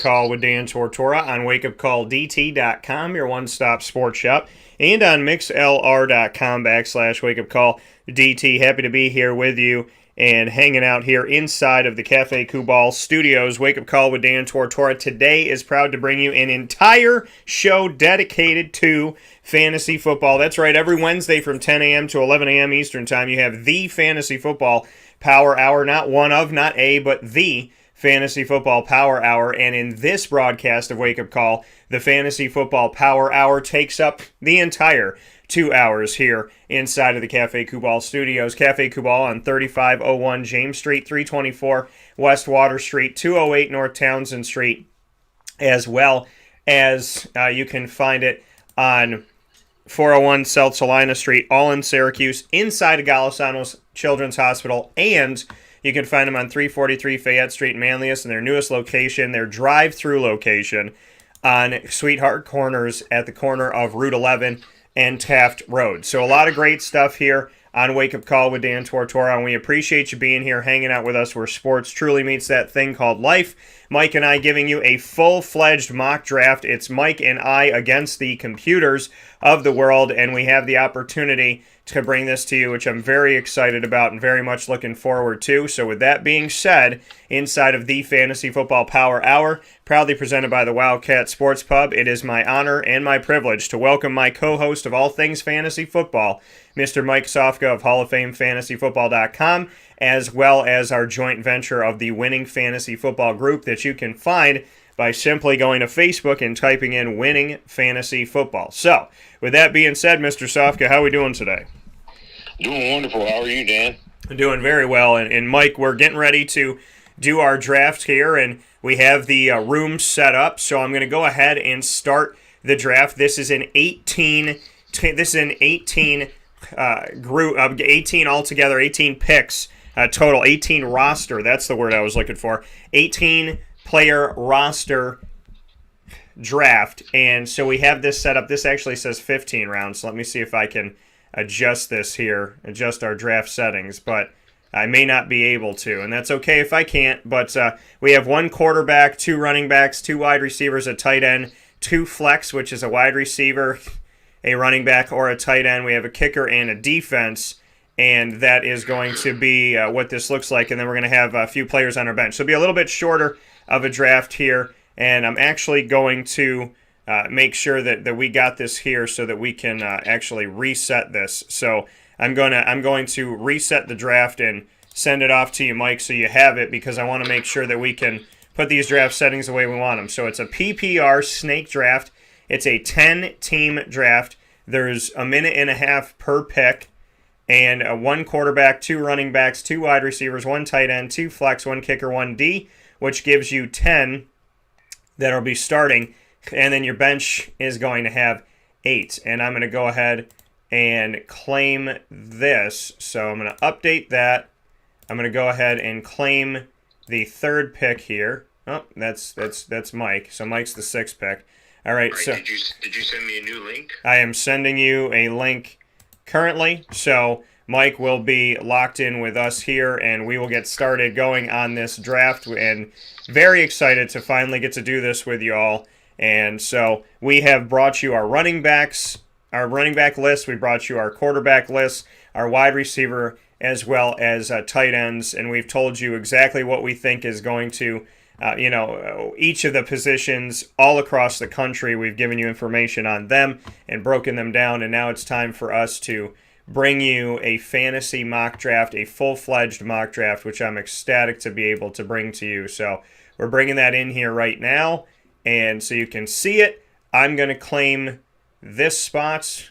Call with Dan Tortora on wakeupcalldt.com, your one-stop sports shop, and on mixlr.com/wakeupcalldt. Happy to be here with you and hanging out here inside of the Cafe Kubal studios. Wake Up Call with Dan Tortora today is proud to bring you an entire show dedicated to fantasy football. That's right, every Wednesday from 10 a.m. to 11 a.m. Eastern Time, you have the Fantasy Football Power Hour, not one of, not a, but the Fantasy Football Power Hour. And in this broadcast of Wake Up Call, the Fantasy Football Power Hour takes up the entire 2 hours here inside of the Cafe Kubal studios. Cafe Kubal on 3501 James Street, 324 West Water Street, 208 North Townsend Street, as well as you can find it on 401 South Salina Street, all in Syracuse, inside of Golisano's Children's Hospital, and you can find them on 343 Fayette Street in Manlius, and their newest location, their drive-through location, on Sweetheart Corners at the corner of Route 11 and Taft Road. So a lot of great stuff here on Wake Up Call with Dan Tortora, and we appreciate you being here, hanging out with us where sports truly meets that thing called life. Mike and I giving you a full-fledged mock draft. It's Mike and I against the computers of the world, and we have the opportunity to bring this to you, which I'm very excited about and very much looking forward to. So with that being said, inside of the Fantasy Football Power Hour, proudly presented by the Wildcat Sports Pub, it is my honor and my privilege to welcome my co-host of all things fantasy football, Mr. Mike Sofka of Hall of Fame FantasyFootball.com, as well as our joint venture of the Winning Fantasy Football Group that you can find by simply going to Facebook and typing in Winning Fantasy Football. So, with that being said, Mr. Sofka, how are we doing today? Doing wonderful. How are you, Dan? Doing very well. And Mike, we're getting ready to do our draft here, and we have the room set up. So I'm going to go ahead and start the draft. This is an 18 group of 18 altogether, 18 picks total, 18 roster. That's the word I was looking for. 18 player roster draft. And so we have this set up. This actually says 15 rounds. So let me see if I can adjust this here, adjust our draft settings, but I may not be able to, and that's okay if I can't. But we have one quarterback, two running backs, two wide receivers, a tight end, two flex, which is a wide receiver, a running back, or a tight end. We have a kicker and a defense, and that is going to be what this looks like. And then we're going to have a few players on our bench. So it'll be a little bit shorter of a draft here, and I'm actually going to make sure that we got this here so that we can actually reset this. So I'm going to reset the draft and send it off to you, Mike, so you have it, because I want to make sure that we can put these draft settings the way we want them. So it's a PPR snake draft. It's a 10-team draft. There's a minute and a half per pick, and one quarterback, two running backs, two wide receivers, one tight end, two flex, one kicker, one D, which gives you 10 that'll be starting. And then your bench is going to have 8. And I'm going to go ahead and claim this. So I'm going to update that. I'm going to go ahead and claim the third pick here. Oh, that's Mike. So Mike's the 6th pick. All right. So did you send me a new link? I am sending you a link currently. So Mike will be locked in with us here, and we will get started going on this draft. And very excited to finally get to do this with you all. And so we have brought you our running back list. We brought you our quarterback list, our wide receiver, as well as tight ends. And we've told you exactly what we think is going to, each of the positions all across the country. We've given you information on them and broken them down. And now it's time for us to bring you a fantasy mock draft, a full-fledged mock draft, which I'm ecstatic to be able to bring to you. So we're bringing that in here right now. And so you can see it. I'm going to claim this spot,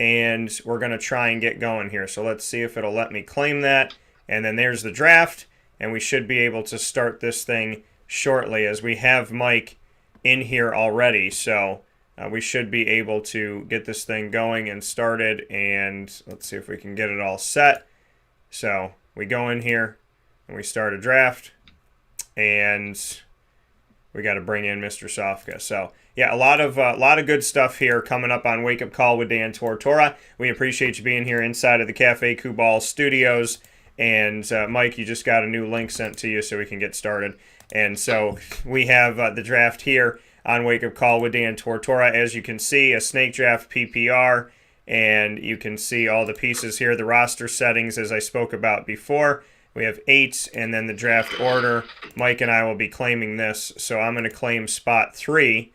and we're going to try and get going here. So let's see if it'll let me claim that. And then there's the draft, and we should be able to start this thing shortly, as we have Mike in here already. So we should be able to get this thing going and started, and let's see if we can get it all set. So we go in here, and we start a draft, and we got to bring in Mr. Sofka. So, yeah, a lot of good stuff here coming up on Wake Up Call with Dan Tortora. We appreciate you being here inside of the Cafe Kubal studios. And, Mike, you just got a new link sent to you so we can get started. And so we have the draft here on Wake Up Call with Dan Tortora. As you can see, a snake draft PPR, and you can see all the pieces here, the roster settings as I spoke about before. We have 8, and then the draft order. Mike and I will be claiming this, so I'm going to claim spot 3,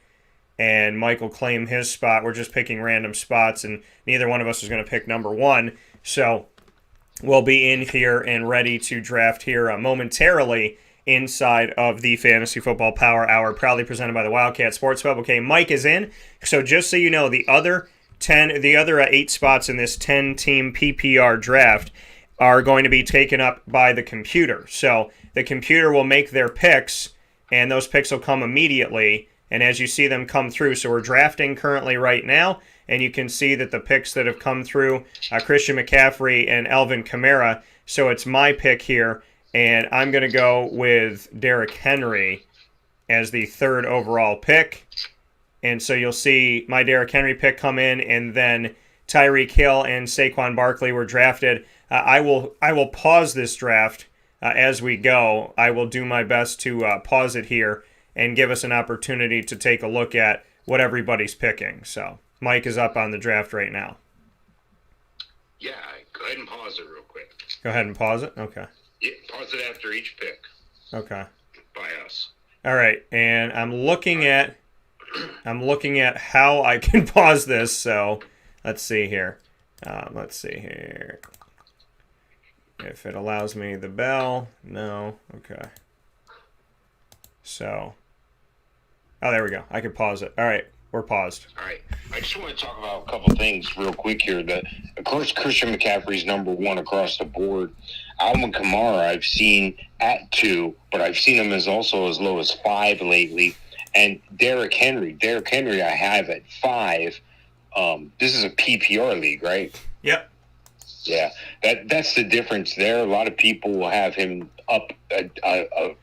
and Mike will claim his spot. We're just picking random spots, and neither one of us is going to pick number 1. So we'll be in here and ready to draft here momentarily inside of the Fantasy Football Power Hour, proudly presented by the Wildcat Sports Pub. Okay, Mike is in. So just so you know, the other 8 spots in this 10-team PPR draft are going to be taken up by the computer. So the computer will make their picks, and those picks will come immediately. And as you see them come through, so we're drafting currently right now, and you can see that the picks that have come through, Christian McCaffrey and Alvin Kamara. So it's my pick here, and I'm going to go with Derrick Henry as the 3rd overall pick. And so you'll see my Derrick Henry pick come in, and then Tyreek Hill and Saquon Barkley were drafted. I will pause this draft as we go. I will do my best to pause it here and give us an opportunity to take a look at what everybody's picking. So Mike is up on the draft right now. Yeah, go ahead and pause it real quick. Go ahead and pause it? Okay. Yeah, pause it after each pick. Okay. By us. All right, and I'm looking at how I can pause this. So let's see here. If it allows me the bell. No. Okay. So. Oh, there we go. I can pause it. All right. We're paused. All right. I just want to talk about a couple things real quick here. Of course, Christian McCaffrey's number 1 across the board. Alvin Kamara, I've seen at 2, but I've seen him as low as 5 lately. And Derrick Henry, I have at 5. This is a PPR league, right? Yep. Yeah, that's the difference there. A lot of people will have him up a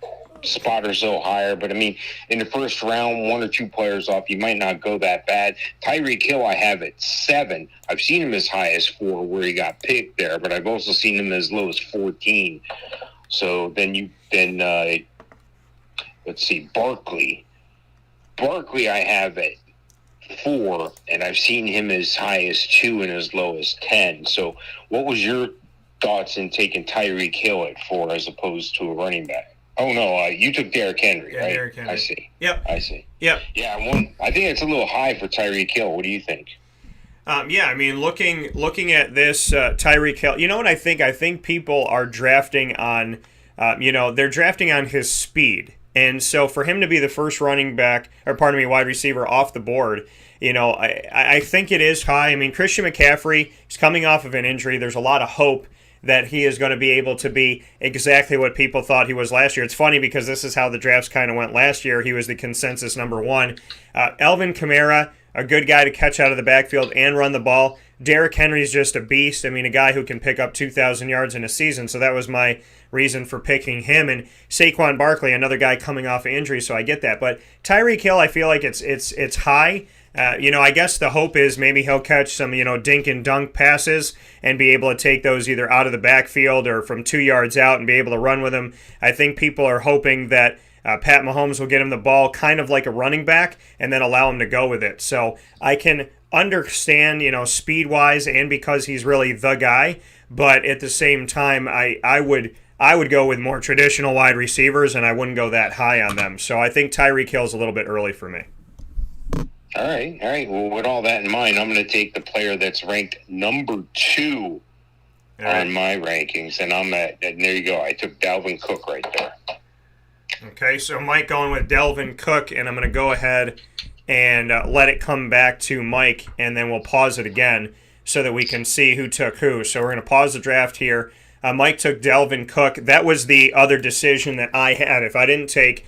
spot or so higher, but I mean, in the first round, 1 or 2 players off, you might not go that bad. Tyreek Hill, I have at 7. I've seen him as high as 4, where he got picked there, but I've also seen him as low as 14. So then let's see, Barkley, I have at 4, and I've seen him as high as 2 and as low as 10. So what was your thoughts in taking Tyreek Hill at 4 as opposed to a running back? Oh, no, you took Derrick Henry, right? Derrick Henry. I see. Yep. I see. Yep. Yeah, I think it's a little high for Tyreek Hill. What do you think? Yeah, I mean, looking at this Tyreek Hill, you know what I think? I think people are drafting on, they're drafting on his speed. And so for him to be the first wide receiver off the board, I think it is high. I mean, Christian McCaffrey is coming off of an injury. There's a lot of hope that he is going to be able to be exactly what people thought he was last year. It's funny because this is how the drafts kind of went last year. He was the consensus number 1. Alvin Kamara, a good guy to catch out of the backfield and run the ball. Derrick Henry's just a beast. I mean, a guy who can pick up 2,000 yards in a season. So that was my reason for picking him. And Saquon Barkley, another guy coming off an injury, so I get that. But Tyreek Hill, I feel like it's high. I guess the hope is maybe he'll catch some, dink and dunk passes and be able to take those either out of the backfield or from 2 yards out and be able to run with them. I think people are hoping that Pat Mahomes will get him the ball kind of like a running back and then allow him to go with it. So I can understand, speed-wise and because he's really the guy. But at the same time, I would go with more traditional wide receivers, and I wouldn't go that high on them. So I think Tyreek Hill's a little bit early for me. All right. Well, with all that in mind, I'm going to take the player that's ranked number 2 on my rankings, and and there you go. I took Dalvin Cook right there. Okay, so Mike going with Dalvin Cook, and I'm going to go ahead and let it come back to Mike, and then we'll pause it again so that we can see who took who. So we're going to pause the draft here. Mike took Dalvin Cook. That was the other decision that I had. If I didn't take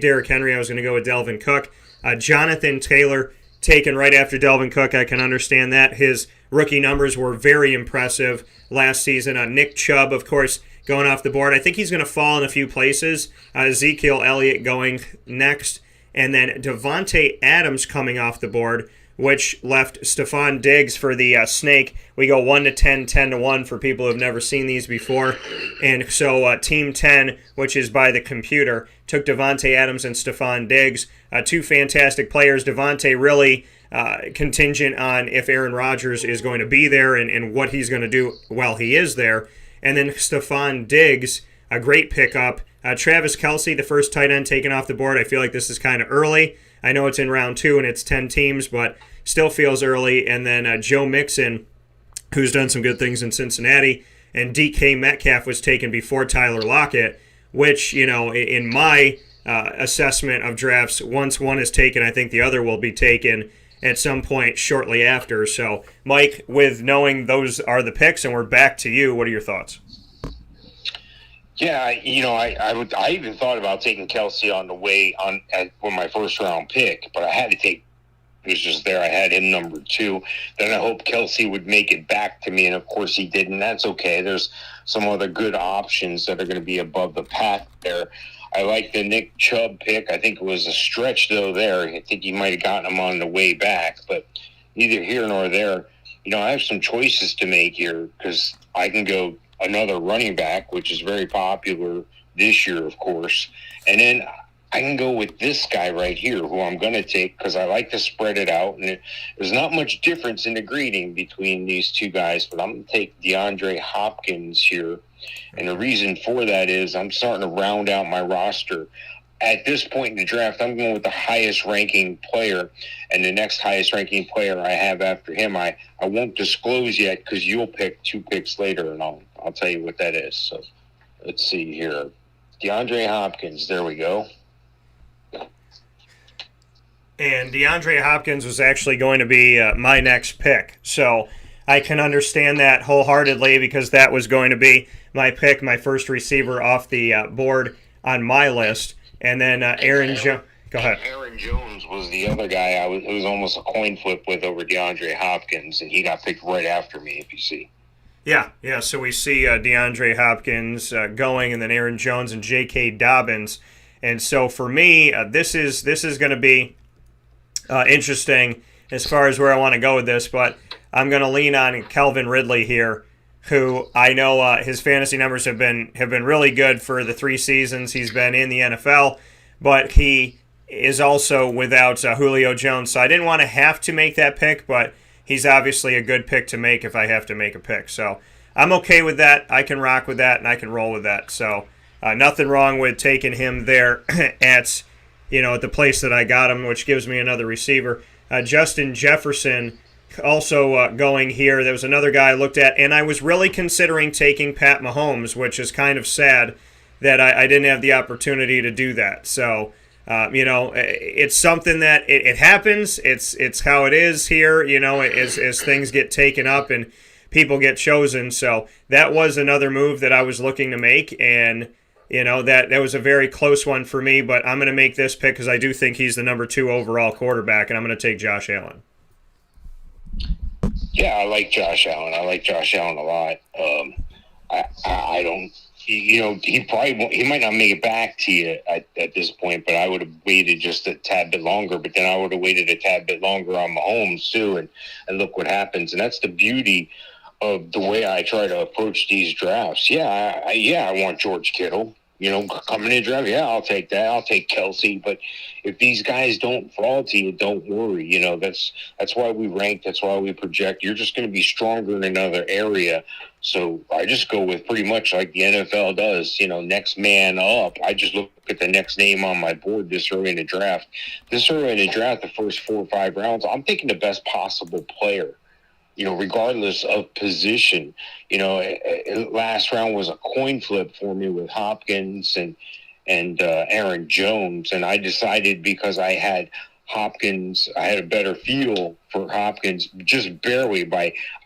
Derrick Henry, I was going to go with Dalvin Cook. Jonathan Taylor taken right after Dalvin Cook. I can understand that. His rookie numbers were very impressive last season. Nick Chubb, of course, going off the board. I think he's going to fall in a few places. Ezekiel Elliott going next. And then Devontae Adams coming off the board which left Stephon Diggs for the Snake. We go 1 to 10, 10 to 1 for people who have never seen these before. And so Team 10, which is by the computer, took Davante Adams and Stephon Diggs. Two fantastic players. Davante really contingent on if Aaron Rodgers is going to be there and what he's going to do while he is there. And then Stephon Diggs, a great pickup. Travis Kelce, the first tight end taken off the board. I feel like this is kind of early. I know it's in round 2 and it's 10 teams, but still feels early. And then Joe Mixon, who's done some good things in Cincinnati. And DK Metcalf was taken before Tyler Lockett, which, in my assessment of drafts, once one is taken, I think the other will be taken at some point shortly after. So, Mike, with knowing those are the picks and we're back to you, what are your thoughts? Yeah, I even thought about taking Kelce on the way for my first round pick, but I had to take. He was just there. I had him number 2. Then I hope Kelce would make it back to me, and of course he didn't. That's okay. There's some other good options that are going to be above the pack there. I like the Nick Chubb pick. I think it was a stretch though there. I think he might have gotten him on the way back, but neither here nor there. I have some choices to make here because I can go another running back, which is very popular this year, of course. And then I can go with this guy right here, who I'm going to take because I like to spread it out. And there's not much difference in the grading between these two guys, but I'm going to take DeAndre Hopkins here. And the reason for that is I'm starting to round out my roster. At this point in the draft, I'm going with the highest ranking player, and the next highest ranking player I have after him, I won't disclose yet because you'll pick 2 picks later, and I'll tell you what that is. So let's see here. DeAndre Hopkins, there we go. And DeAndre Hopkins was actually going to be my next pick. So I can understand that wholeheartedly because that was going to be my pick, my first receiver off the board on my list. And then Aaron Jones. Go ahead. Aaron Jones was the other guy it was almost a coin flip with over DeAndre Hopkins, and he got picked right after me, if you see. Yeah. So we see DeAndre Hopkins going, and then Aaron Jones and J.K. Dobbins. And so for me, this is going to be interesting as far as where I want to go with this, but I'm going to lean on Calvin Ridley here, who I know his fantasy numbers have been really good for the 3 seasons he's been in the NFL, but he is also without Julio Jones. So I didn't want to have to make that pick, but he's obviously a good pick to make if I have to make a pick. So I'm okay with that. I can rock with that, and I can roll with that. So nothing wrong with taking him there at the place that I got him, which gives me another receiver. Justin Jefferson also going here. There was another guy I looked at, and I was really considering taking Pat Mahomes, which is kind of sad that I didn't have the opportunity to do that. So, it's something that it happens. It's how it is here, as things get taken up and people get chosen. So that was another move that I was looking to make, and that was a very close one for me, but I'm going to make this pick because I do think he's the number 2 overall quarterback, and I'm going to take Josh Allen. Yeah, I like Josh Allen. I like Josh Allen a lot. I don't, he might not make it back to you at this point, but I would have waited just a tad bit longer. But then I would have waited a tad bit longer on Mahomes too, and look what happens. And that's the beauty of the way I try to approach these drafts. I want George Kittle. Coming in draft, I'll take that. I'll take Kelce. But if these guys don't fall to you, don't worry. That's why we rank. That's why we project. You're just going to be stronger in another area. So I just go with pretty much like the NFL does. Next man up. I just look at the next name on my board this early in the draft. This early in the draft, the first 4 or 5 rounds, I'm taking the best possible player. Regardless of position. Last round was a coin flip for me with Hopkins and Aaron Jones, and I decided because I had Hopkins, I had a better feel for Hopkins, just barely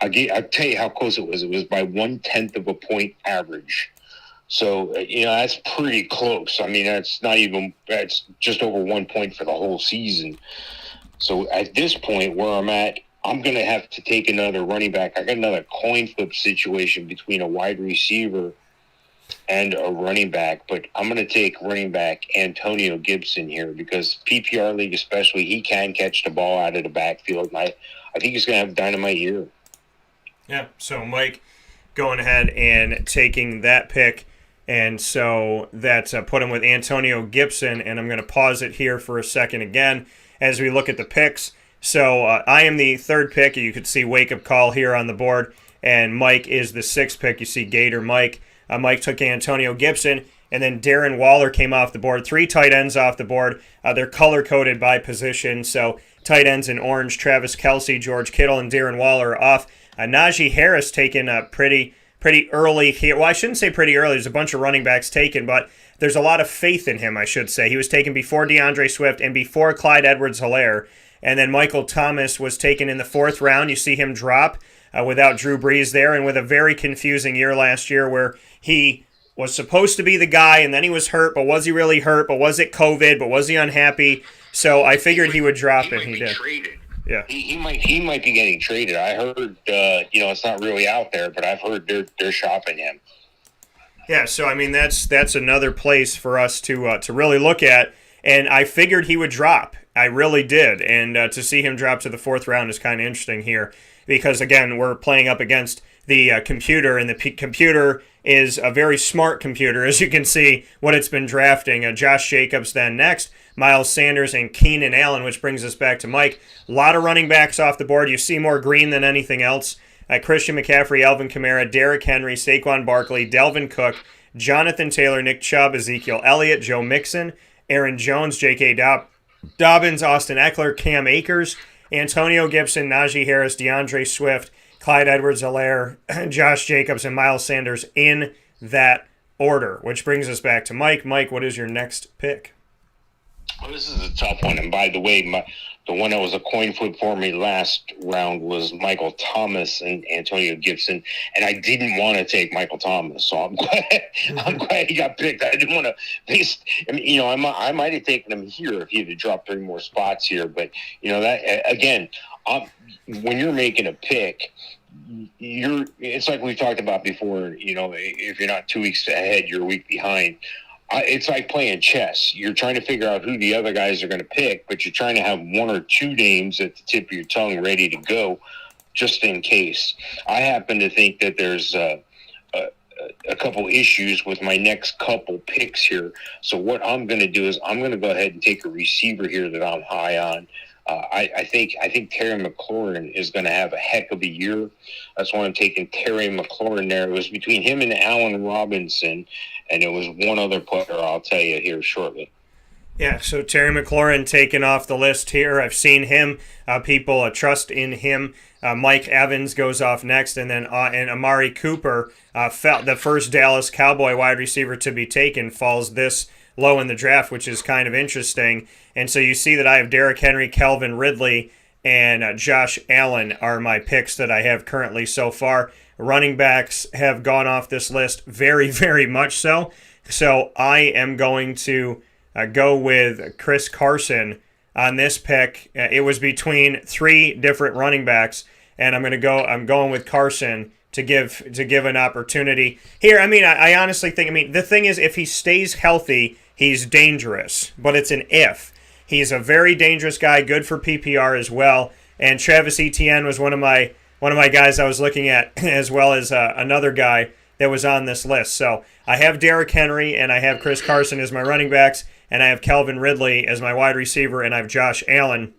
I'll tell you how close it was. It was by 1/10 of a point average. So, that's pretty close. I mean, that's just over 1 point for the whole season. So at this point where I'm at, I'm going to have to take another running back. I got another coin flip situation between a wide receiver and a running back, but I'm going to take running back Antonio Gibson here because PPR league especially, he can catch the ball out of the backfield, and I think he's going to have a dynamite year. Yeah, so Mike going ahead and taking that pick, and so that's put him with Antonio Gibson, and I'm going to pause it here for a second again as we look at the picks. So I am the third pick. You could see Wake Up Call here on the board, and Mike is the sixth pick. You see Gator Mike. Mike took Antonio Gibson, and then Darren Waller came off the board. 3 tight ends off the board. They're color-coded by position, so tight ends in orange, Travis Kelce, George Kittle, and Darren Waller are off. Najee Harris taken pretty early here. Well, I shouldn't say pretty early. There's a bunch of running backs taken, but there's a lot of faith in him, I should say. He was taken before DeAndre Swift and before Clyde Edwards-Helaire. And then Michael Thomas was taken in the 4th round. You see him drop without Drew Brees there, and with a very confusing year last year where he was supposed to be the guy, and then he was hurt, but was he really hurt? But was it COVID? But was he unhappy? So I figured he would drop, and he did. Traded. Yeah, he might be getting traded. I heard, it's not really out there, but I've heard they're shopping him. Yeah, so I mean that's another place for us to really look at, and I figured he would drop. I really did, and to see him drop to the 4th round is kind of interesting here because again we're playing up against the computer, and the computer is a very smart computer, as you can see what it's been drafting. Josh Jacobs then next, Miles Sanders, and Keenan Allen, which brings us back to Mike. A lot of running backs off the board. You see more green than anything else. Christian McCaffrey, Alvin Kamara, Derrick Henry, Saquon Barkley, Delvin Cook, Jonathan Taylor, Nick Chubb, Ezekiel Elliott, Joe Mixon, Aaron Jones, J.K. Dobbins, Austin Eckler, Cam Akers, Antonio Gibson, Najee Harris, DeAndre Swift, Clyde Edwards-Helaire, Josh Jacobs, and Miles Sanders in that order, which brings us back to Mike. Mike, what is your next pick? Well, this is a tough one. And by the way, the one that was a coin flip for me last round was Michael Thomas and Antonio Gibson. And I didn't want to take Michael Thomas. So I'm glad he got picked. I didn't want to waste. I mean, I might have taken him here if he had dropped 3 more spots here. But, that again, when you're making a pick, it's like we talked about before, if you're not 2 weeks ahead, you're a week behind. It's like playing chess. You're trying to figure out who the other guys are going to pick, but you're trying to have 1 or 2 names at the tip of your tongue ready to go just in case. I happen to think that there's a couple issues with my next couple picks here. So what I'm going to do is I'm going to go ahead and take a receiver here that I'm high on. I think Terry McLaurin is going to have a heck of a year. That's why I'm taking Terry McLaurin there. It was between him and Allen Robinson, and it was one other player I'll tell you here shortly. Yeah, so Terry McLaurin taken off the list here. I've seen him. People trust in him. Mike Evans goes off next, and then and Amari Cooper, the first Dallas Cowboy wide receiver to be taken, falls this low in the draft, which is kind of interesting. And so you see that I have Derrick Henry, Calvin Ridley, and Josh Allen are my picks that I have currently so far. Running backs have gone off this list very, very much so. So I am going to go with Chris Carson on this pick. It was between 3 different running backs, and I'm going with Carson to give an opportunity here. I mean, I honestly think, the thing is, if he stays healthy, he's dangerous, but it's an if. He's a very dangerous guy, good for PPR as well. And Travis Etienne was one of my guys I was looking at, as well as another guy that was on this list. So I have Derrick Henry and I have Chris Carson as my running backs, and I have Calvin Ridley as my wide receiver, and I have Josh Allen,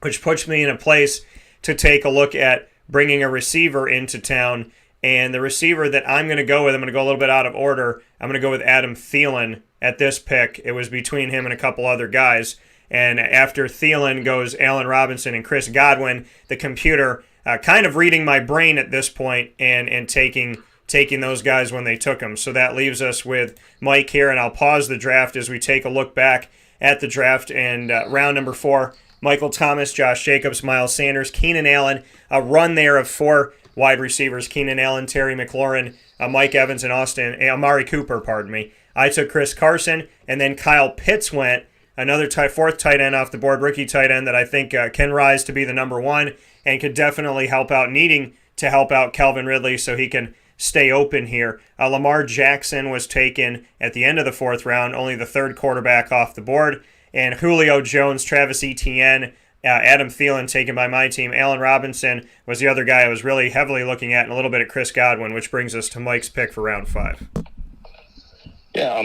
which puts me in a place to take a look at bringing a receiver into town. And the receiver that I'm going to go with, I'm going to go a little bit out of order. I'm going to go with Adam Thielen at this pick. It was between him and a couple other guys. And after Thielen goes Allen Robinson and Chris Godwin, the computer kind of reading my brain at this point and taking those guys when they took them. So that leaves us with Mike here, and I'll pause the draft as we take a look back at the draft. And round number 4, Michael Thomas, Josh Jacobs, Miles Sanders, Keenan Allen, a run there of 4 wide receivers, Keenan Allen, Terry McLaurin, Mike Evans, and Amari Cooper, pardon me. I took Chris Carson, and then Kyle Pitts went, another 4th tight end off the board, rookie tight end that I think can rise to be the number 1 and could definitely needing to help out Calvin Ridley so he can stay open here. Lamar Jackson was taken at the end of the fourth round, only the third quarterback off the board. And Julio Jones, Travis Etienne, Adam Thielen taken by my team. Allen Robinson was the other guy I was really heavily looking at, and a little bit of Chris Godwin, which brings us to Mike's pick for round 5. Yeah,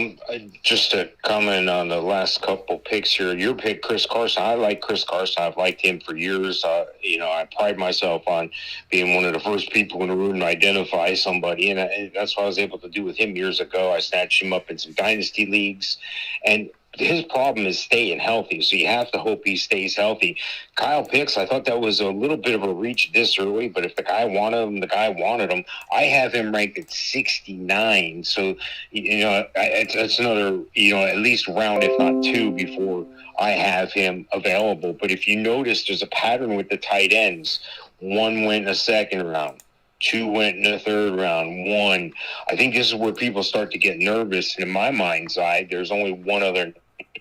just to comment on the last couple picks here. Your pick, Chris Carson. I like Chris Carson. I've liked him for years. I pride myself on being one of the first people in the room to identify somebody, and that's what I was able to do with him years ago. I snatched him up in some dynasty leagues, and his problem is staying healthy, so you have to hope he stays healthy. Kyle Pitts, I thought that was a little bit of a reach this early, but if the guy wanted him, the guy wanted him. I have him ranked at 69, so it's another at least round, if not 2, before I have him available. But if you notice, there's a pattern with the tight ends. 1 went in the second round. 2 went in the third round. 1. I think this is where people start to get nervous. In my mind's eye, there's only one other.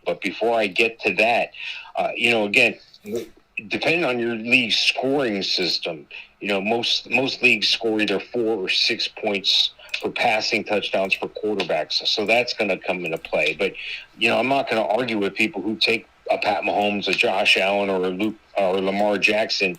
But before I get to that, again, depending on your league scoring system, most leagues score either 4 or 6 points for passing touchdowns for quarterbacks. So that's going to come into play. But, I'm not going to argue with people who take a Pat Mahomes, a Josh Allen, or or Lamar Jackson,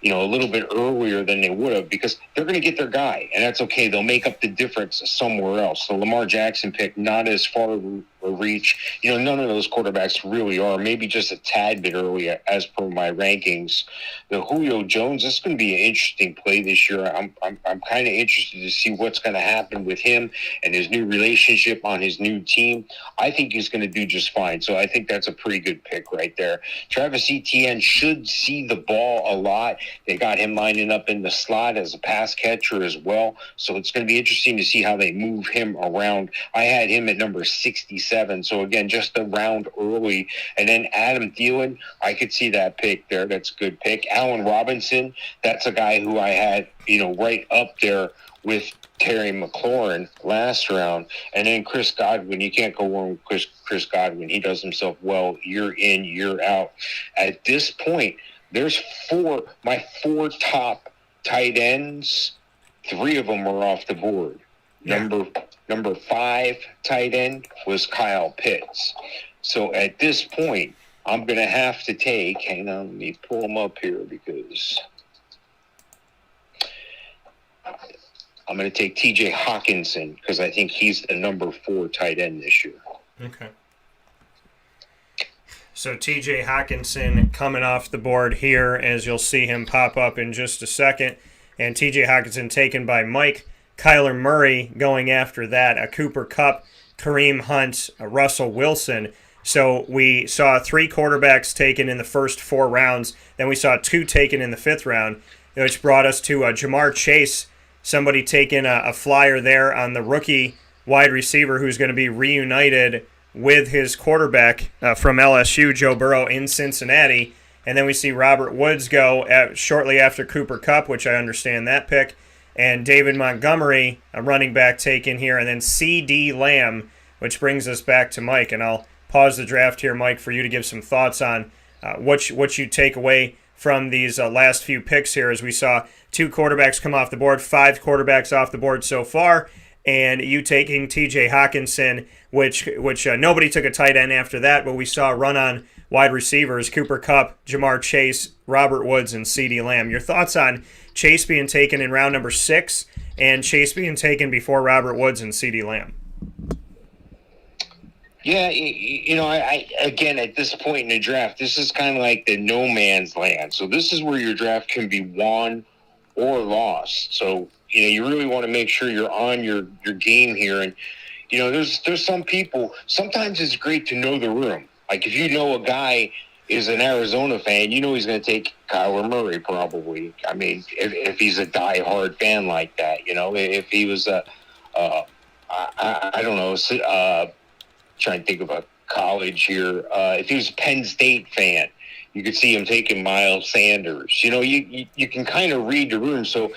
a little bit earlier than they would have, because they're going to get their guy, and that's okay. They'll make up the difference somewhere else. The Lamar Jackson pick, not as far a reach. None of those quarterbacks really are. Maybe just a tad bit early as per my rankings. The Julio Jones, this is going to be an interesting play this year. I'm kind of interested to see what's going to happen with him and his new relationship on his new team. I think he's going to do just fine. So I think that's a pretty good pick right there. Travis Etienne should see the ball a lot. They got him lining up in the slot as a pass catcher as well. So it's going to be interesting to see how they move him around. I had him at number 67. So, again, just a round early. And then Adam Thielen, I could see that pick there. That's a good pick. Allen Robinson, that's a guy who I had, right up there with Terry McLaurin last round. And then Chris Godwin, you can't go wrong with Chris Godwin. He does himself well year in, year out. At this point, there's my 4 top tight ends. 3 of them are off the board. Yeah. Number 5 tight end was Kyle Pitts. So at this point, I'm going to have to take, hang on, let me pull him up here because I'm going to take TJ Hawkinson because I think he's the number 4 tight end this year. Okay. So TJ Hawkinson coming off the board here, as you'll see him pop up in just a second. And TJ Hawkinson taken by Mike. Kyler Murray going after that. A Cooper Kupp, Kareem Hunt, a Russell Wilson. So we saw 3 quarterbacks taken in the first 4 rounds. Then we saw 2 taken in the 5th round, which brought us to Jamar Chase. Somebody taking a flyer there on the rookie wide receiver who's going to be reunited with his quarterback from LSU, Joe Burrow, in Cincinnati. And then we see Robert Woods go shortly after Cooper Kupp, which I understand that pick. And David Montgomery, a running back, taken here. And then C.D. Lamb, which brings us back to Mike. And I'll pause the draft here, Mike, for you to give some thoughts on what you take away from these last few picks here, as we saw 2 quarterbacks come off the board, 5 quarterbacks off the board so far. And you taking T.J. Hawkinson, which nobody took a tight end after that, but we saw a run on wide receivers, Cooper Kupp, Jamar Chase, Robert Woods, and C.D. Lamb. Your thoughts on Chase being taken in round number 6 and Chase being taken before Robert Woods and C.D. Lamb? Yeah, I again, at this point in the draft, this is kind of like the no man's land. So this is where your draft can be won or lost. So, you really want to make sure you're on your game here. And, there's some people, sometimes it's great to know the room. Like if you know a guy is an Arizona fan, he's going to take Kyler Murray probably. I mean, if he's a diehard fan like that, if he was I don't know, trying to think of a college here. If he was a Penn State fan, you could see him taking Miles Sanders. You can kind of read the room. So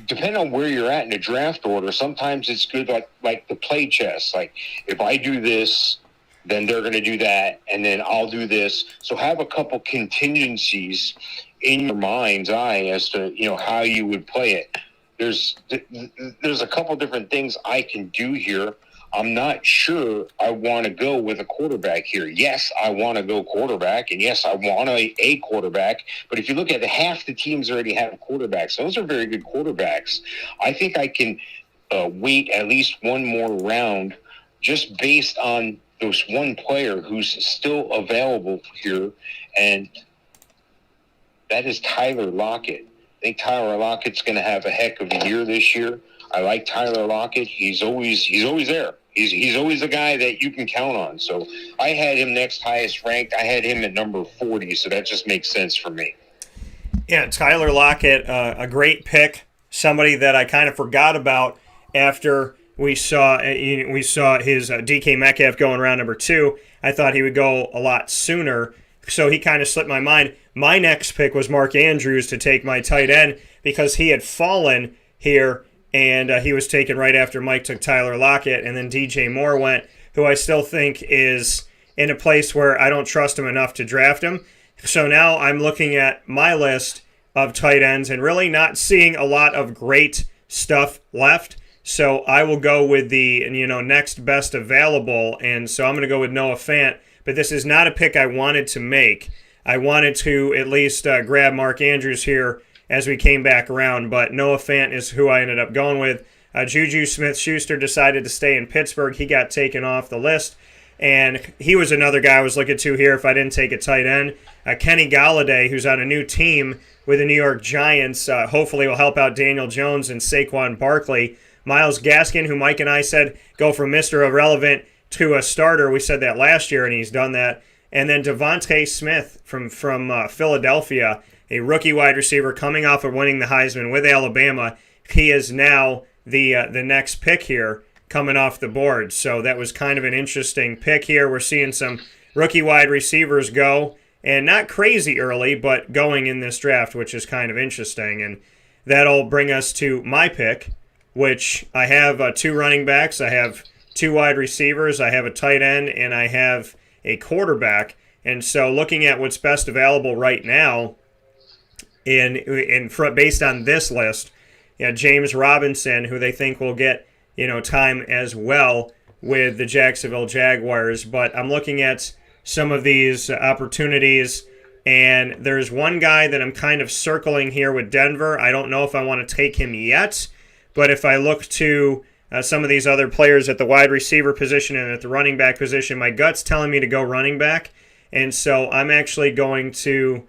depending on where you're at in the draft order, sometimes it's good like the play chess. Like if I do this, then they're going to do that, and then I'll do this. So have a couple contingencies in your mind's eye as to how you would play it. there's a couple different things I can do here. I'm not sure I want to go with a quarterback here. Yes, I want to go quarterback, and yes, I want a quarterback. But if you look at half the teams already have quarterbacks. Those are very good quarterbacks. I think I can wait at least one more round just based on this one player who's still available here, and that is Tyler Lockett. I think Tyler Lockett's going to have a heck of a year this year. I like Tyler Lockett. He's always there. He's always a guy that you can count on. So I had him next highest ranked. I had him at number 40, so that just makes sense for me. Yeah, Tyler Lockett, a great pick. Somebody that I kind of forgot about after we saw his DK Metcalf going around number 2. I thought he would go a lot sooner, so he kind of slipped my mind. My next pick was Mark Andrews to take my tight end because he had fallen here, and he was taken right after Mike took Tyler Lockett, and then DJ Moore went, who I still think is in a place where I don't trust him enough to draft him. So now I'm looking at my list of tight ends and really not seeing a lot of great stuff left. So I will go with the next best available, and so I'm going to go with Noah Fant. But this is not a pick I wanted to make. I wanted to at least grab Mark Andrews here as we came back around, but Noah Fant is who I ended up going with. Juju Smith-Schuster decided to stay in Pittsburgh. He got taken off the list, and he was another guy I was looking to here if I didn't take a tight end. Kenny Golladay, who's on a new team with the New York Giants, hopefully will help out Daniel Jones and Saquon Barkley. Myles Gaskin, who Mike and I said go from Mr. Irrelevant to a starter. We said that last year, and he's done that. And then Devontae Smith from Philadelphia, a rookie wide receiver coming off of winning the Heisman with Alabama. He is now the next pick here coming off the board. So that was kind of an interesting pick here. We're seeing some rookie wide receivers go, and not crazy early, but going in this draft, which is kind of interesting. And that'll bring us to my pick, which I have 2 running backs. I have 2 wide receivers. I have a tight end, and I have a quarterback. And so looking at what's best available right now, based on this list, James Robinson, who they think will get time as well with the Jacksonville Jaguars. But I'm looking at some of these opportunities, and there's one guy that I'm kind of circling here with Denver. I don't know if I want to take him yet, but if I look to some of these other players at the wide receiver position and at the running back position, my gut's telling me to go running back. And so I'm actually going to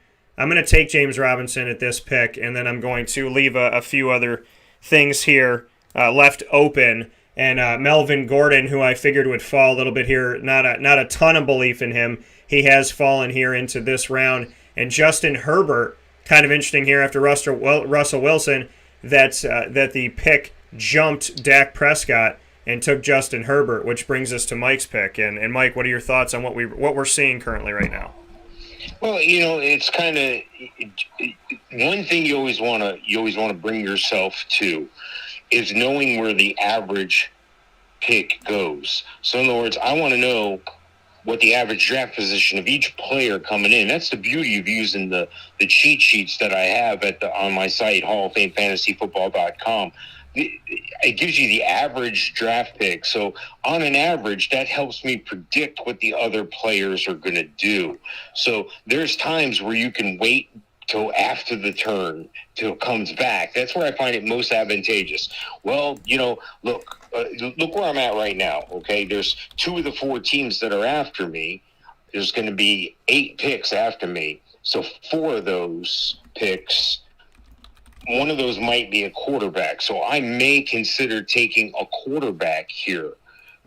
take James Robinson at this pick, and then I'm going to leave a few other things here left open. And Melvin Gordon, who I figured would fall a little bit here, not a ton of belief in him. He has fallen here into this round. And Justin Herbert, kind of interesting here after Russell Wilson, that the pick jumped Dak Prescott and took Justin Herbert, which brings us to Mike's pick. And Mike, what are your thoughts on what we're seeing currently right now? Well, it's kind of one thing you always want to bring yourself to is knowing where the average pick goes. So in other words, I want to know what the average draft position of each player coming in. That's the beauty of using the cheat sheets that I have on my site, HallOfFameFantasyFootball.com. It gives you the average draft pick. So on an average, that helps me predict what the other players are going to do. So there's times where you can wait till after the turn, till it comes back. That's where I find it most advantageous. Well, look where I'm at right now, okay? There's 2 of the 4 teams that are after me. There's going to be 8 picks after me. So 4 of those picks, one of those might be a quarterback. So I may consider taking a quarterback here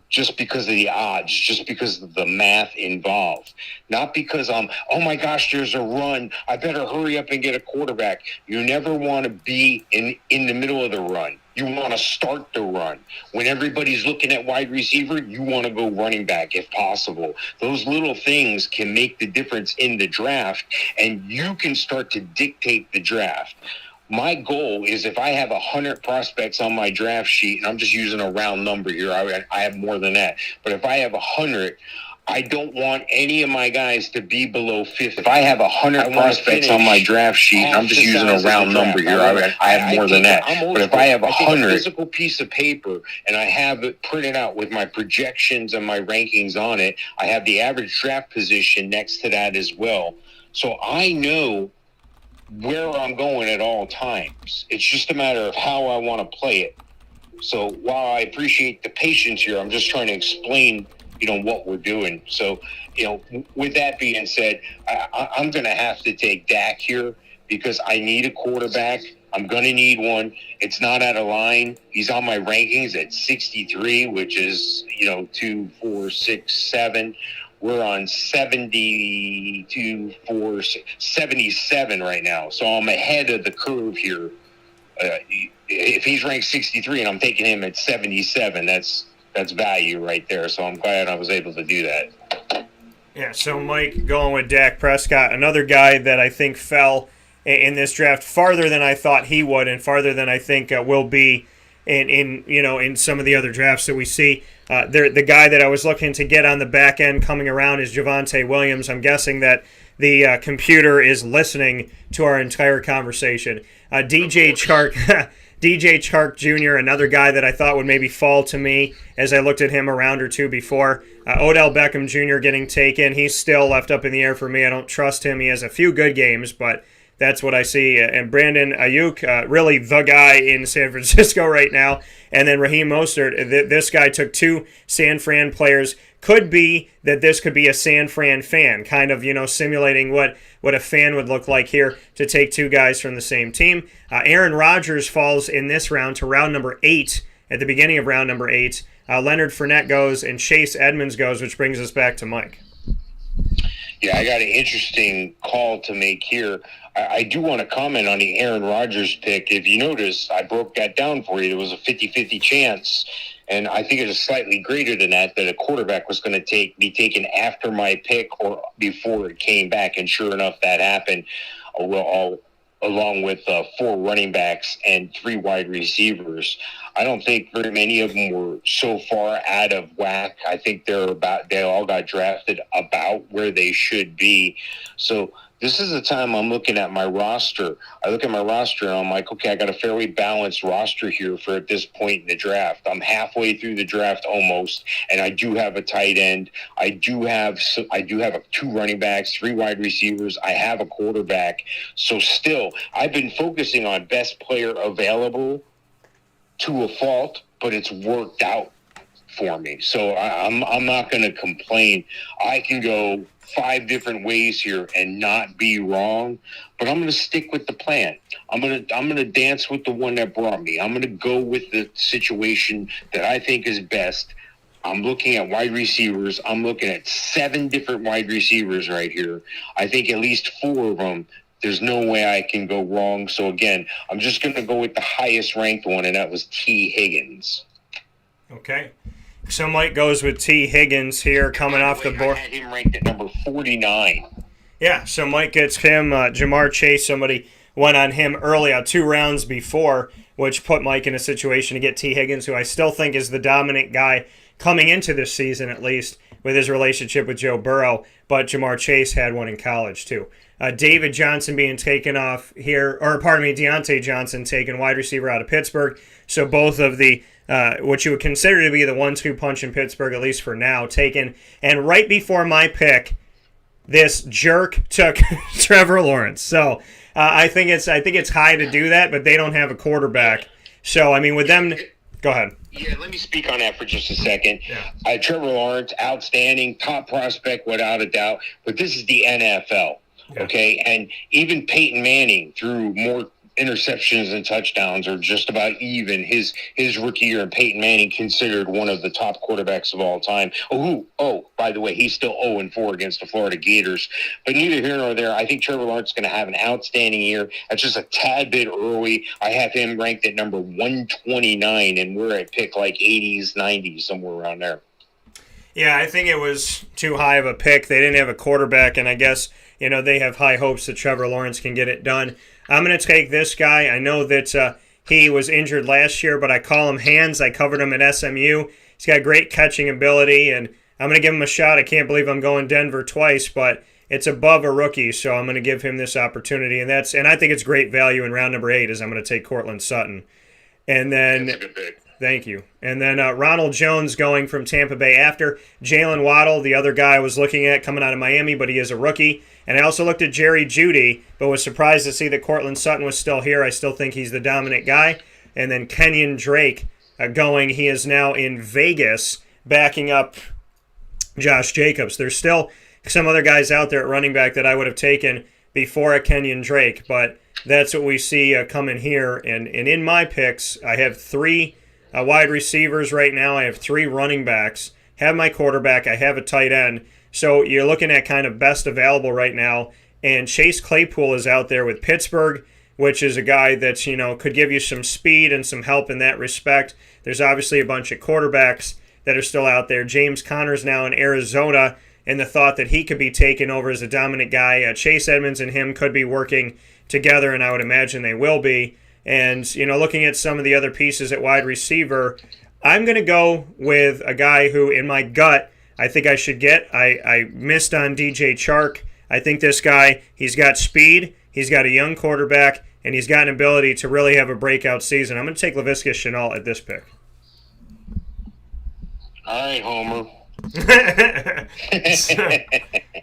just because of the odds, just because of the math involved. Not because oh my gosh, there's a run, I better hurry up and get a quarterback. You never want to be in the middle of the run. You want to start the run. When everybody's looking at wide receiver, you want to go running back if possible. Those little things can make the difference in the draft, and you can start to dictate the draft. My goal is if I have 100 prospects on my draft sheet, and I'm just using a round number here, I have more than that, but if I have 100, I don't want any of my guys to be below 50. If I have 100 prospects on my draft sheet, I'm just using a round number here. I have more than that. But if I have 100, a physical piece of paper, and I have it printed out with my projections and my rankings on it, I have the average draft position next to that as well. So I know where I'm going at all times. It's just a matter of how I want to play it. So while I appreciate the patience here, I'm just trying to explain what we're doing. So, with that being said, I'm going to have to take Dak here because I need a quarterback. I'm going to need one. It's not out of line. He's on my rankings at 63, which is, 2, 4, 6, 7. We're on 72, 4, 77 right now. So I'm ahead of the curve here. If he's ranked 63 and I'm taking him at 77, that's value right there. So I'm glad I was able to do that. Yeah, so Mike going with Dak Prescott, another guy that I think fell in this draft farther than I thought he would, and farther than I think will be in some of the other drafts that we see. The guy that I was looking to get on the back end coming around is Javonte Williams. I'm guessing that the computer is listening to our entire conversation. DJ Chark Jr., another guy that I thought would maybe fall to me as I looked at him a round or two before. Odell Beckham Jr. getting taken. He's still left up in the air for me. I don't trust him. He has a few good games, but that's what I see. And Brandon Ayuk, really the guy in San Francisco right now. And then Raheem Mostert. This guy took 2 San Fran players. Could be that this could be a San Fran fan, kind of, simulating what a fan would look like here to take 2 guys from the same team. Aaron Rodgers falls in this round to round number 8, at the beginning of round number 8. Leonard Fournette goes and Chase Edmonds goes, which brings us back to Mike. Yeah, I got an interesting call to make here. I do want to comment on the Aaron Rodgers pick. If you notice, I broke that down for you. There was a 50-50 chance, and I think it was slightly greater than that a quarterback was going to be taken after my pick or before it came back. And sure enough, that happened. Along with 4 running backs and 3 wide receivers. I don't think very many of them were so far out of whack. I think they all got drafted about where they should be. So this is the time I'm looking at my roster. I look at my roster and I'm like, okay, I got a fairly balanced roster here for at this point in the draft. I'm halfway through the draft almost, and I do have a tight end. I do have 2 running backs, 3 wide receivers. I have a quarterback. So still, I've been focusing on best player available to a fault, but it's worked out for me. So I'm not going to complain. I can go 5 different ways here and not be wrong, but I'm going to stick with the plan. I'm going to dance with the one that brought me. I'm going to go with the situation that I think is best. I'm looking at wide receivers. I'm looking at 7 different wide receivers right here. I think at least 4 of them, there's no way I can go wrong. So again, I'm just going to go with the highest ranked one, and that was T. Higgins. Okay. So Mike goes with T. Higgins here coming off the board. I had him ranked at number 49. Yeah, so Mike gets him. Jamar Chase, somebody went on him early, 2 rounds before, which put Mike in a situation to get T. Higgins, who I still think is the dominant guy coming into this season, at least, with his relationship with Joe Burrow. But Jamar Chase had one in college, too. David Johnson being taken off here, Deontay Johnson taken, wide receiver out of Pittsburgh. So both of the what you would consider to be the 1-2 punch in Pittsburgh, at least for now, taken. And right before my pick, this jerk took Trevor Lawrence. So I think it's high to do that, but they don't have a quarterback. So I mean, with them, go ahead. Yeah, let me speak on that for just a second. Yeah. Trevor Lawrence, outstanding, top prospect without a doubt, but this is the NFL. Yeah. Okay, and even Peyton Manning threw more interceptions and touchdowns, are just about even. His rookie year, and Peyton Manning considered one of the top quarterbacks of all time. By the way, he's still 0-4 against the Florida Gators. But neither here nor there. I think Trevor Lawrence is going to have an outstanding year. That's just a tad bit early. I have him ranked at number 129, and we're at pick like 80s, 90s, somewhere around there. Yeah, I think it was too high of a pick. They didn't have a quarterback, and I guess they have high hopes that Trevor Lawrence can get it done. I'm going to take this guy. I know that he was injured last year, but I call him Hands. I covered him at SMU. He's got great catching ability, and I'm going to give him a shot. I can't believe I'm going Denver twice, but it's above a rookie, so I'm going to give him this opportunity. And I think it's great value in round number 8 is I'm going to take Cortland Sutton. And then That's a good pick. thank you. And then Ronald Jones going from Tampa Bay after Jalen Waddle, the other guy I was looking at coming out of Miami, but he is a rookie. And I also looked at Jerry Jeudy, but was surprised to see that Cortland Sutton was still here. I still think he's the dominant guy. And then Kenyon Drake going. He is now in Vegas backing up Josh Jacobs. There's still some other guys out there at running back that I would have taken before a Kenyon Drake, but that's what we see coming here. And in my picks, I have 3 wide receivers right now. I have 3 running backs, have my quarterback, I have a tight end. So you're looking at kind of best available right now. And Chase Claypool is out there with Pittsburgh, which is a guy that's, could give you some speed and some help in that respect. There's obviously a bunch of quarterbacks that are still out there. James Conner's now in Arizona, and the thought that he could be taken over as a dominant guy. Chase Edmonds and him could be working together, and I would imagine they will be. And, looking at some of the other pieces at wide receiver, I'm going to go with a guy who, in my gut, I think I should get. I missed on DJ Chark. I think this guy, he's got speed, he's got a young quarterback, and he's got an ability to really have a breakout season. I'm going to take Laviska Shenault at this pick. All right, Homer.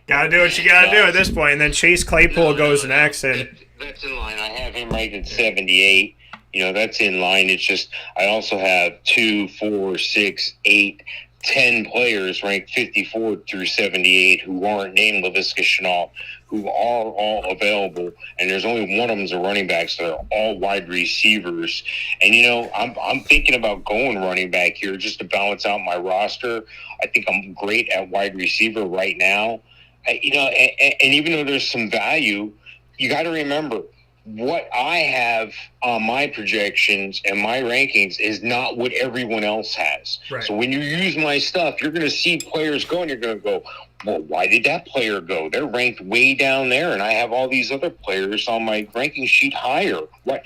Gotta do what you gotta do at this point. And then Chase Claypool goes next. And that's in line. I have him ranked at 78. That's in line. It's just I also have 2, 4, 6, 8, 10 players ranked 54 through 78 who aren't named Laviska Shenault, who are all available, and there's only one of them's a running back, so they're all wide receivers. And I'm thinking about going running back here just to balance out my roster. I think I'm great at wide receiver right now. And even though there's some value, you got to remember what I have on my projections and my rankings is not what everyone else has. Right. So when you use my stuff, you're going to see players go and you're going to go, well, why did that player go? They're ranked way down there, and I have all these other players on my ranking sheet higher. Right?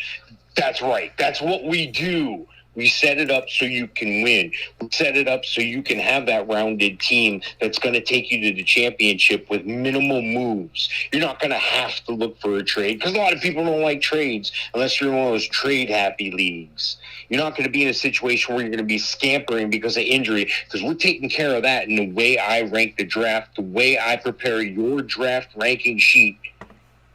That's right. That's what we do. We set it up so you can win. We set it up so you can have that rounded team that's going to take you to the championship with minimal moves. You're not going to have to look for a trade because a lot of people don't like trades unless you're in one of those trade-happy leagues. You're not going to be in a situation where you're going to be scampering because of injury because we're taking care of that in the way I rank the draft, the way I prepare your draft ranking sheet.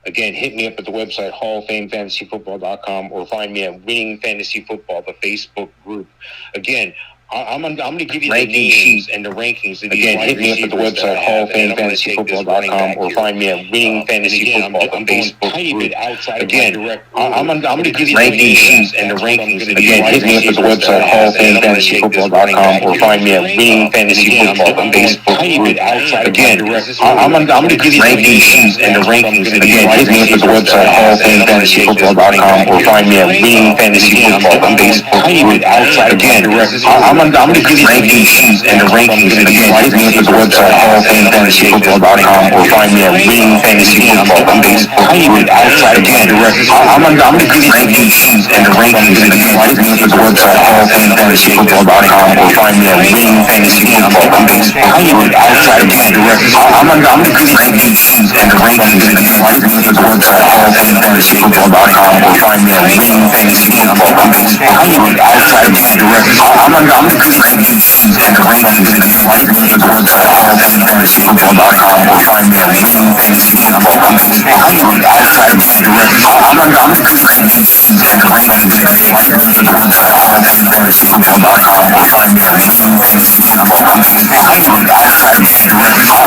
Again, hit me up at the website, halloffamefantasyfootball.com, or find me at Winning Fantasy Football, the Facebook group. Again, I'm going to give you the names and the rankings. Again, hit me up at the website, halloffamefantasyfootball.com, or find me at Winning Fantasy Football, the Facebook group. Again, I'm going to give you the names and the rankings. Again, hit me up at the website, halloffamefantasyfootball.com, or find me at Winning Fantasy Football, the Facebook group. Again, I'm going to give you the names and the rankings. Again, hit me up at the website, halloffamefantasyfootball.com, or find me at Winning Fantasy Football, the Facebook group. Again, I'm going to give you the names and the rankings. Again, hit me up at the website, halloffamefantasyfootball.com, or find me at Winning Fantasy Football, the Facebook group. Again, I'm going to give you the names and the rankings. Again, hit me up at the website, halloffamefantasyfootball.com, or find me at Winning Fantasy Football, the Facebook group. Again, I'm going to give you the names and the rankings. Again, hit me up at the website, halloffamefantasyfootball.com, or find me at Winning Fantasy Football, the Facebook group. Again, I'm going to give you the names and the rankings. Again, hit me up at the website, halloffamefantasyfootball.com, or find me at Winning Fantasy Football, the Facebook group. Again, I'm going to give you the names and the rankings. Again, hit me up at the website, halloffamefantasyfootball.com, or find me at Winning Fantasy Football, the Facebook group. Again, I'm going to give you the names and the rankings. Again, hit me up at the website, halloffamefantasyfootball.com, or find me at Winning Fantasy Football, the Facebook group. Again, I'm going to give you the names and the rankings. Again, hit me up at the website, halloffamefantasyfootball.com, or find me at Winning Fantasy Football, the Facebook group. Again, I'm going to give you the names and the rankings. Again, hit me up at the website, halloffamefantasyfootball.com, or find me at Winning Fantasy Football, the Facebook group. Again,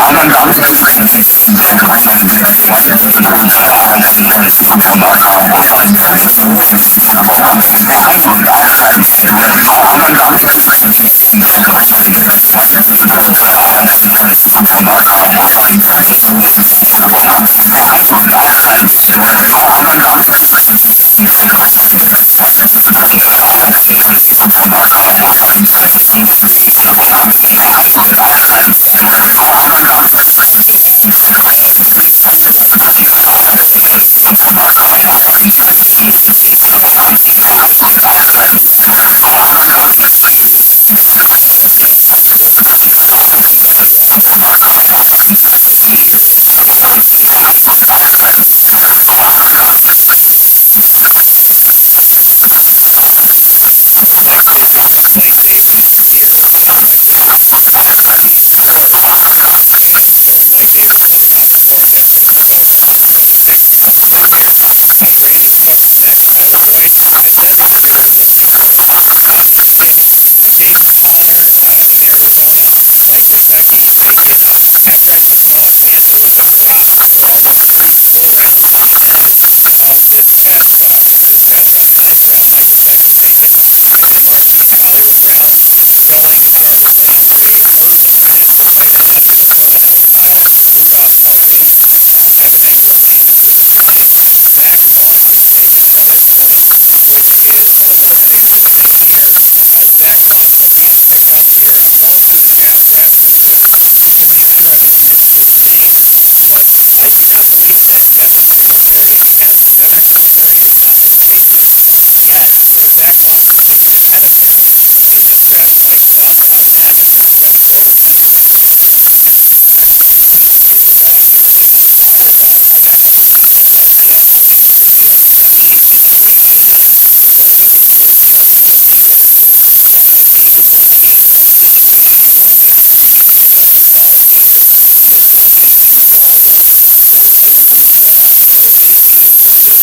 I'm going to give you the names and the rankings. Again, hit me up at the website, halloffamefantasyfootball.com, or find me at Winning Fantasy Football, the Facebook group. Again, I'm going to give you the names and the rankings. Again, hit me up at the website, halloffamefantasyfootball.com, or find me at James Conner in Arizona, Mike Gesicki in Texas. Saw a chance to drop for almost 3 full rounds in the draft this past round, a ninth round. Mike Gesicki taken in the Marquise Hollywood round. Going in the third and fifth, Micah Parsons going out of Rudolph going in. Evan Ingram in the 15. Zach Moss is taken another 20, which is sort of an interesting year. Zach Moss again picked up here more draft picks to make sure his list was named. But I do not believe that Devin Kingsbury has not been taken yet. So Zach Moss is taken ahead of him in this draft. Mike's thoughts on that before we kind of go into giving our backup teams kind of the evaluation and giving you some feedback for being in the team position that you want to make sure you pick up in Sunday night football or the position pick going into week 3 is going to be 23 picks in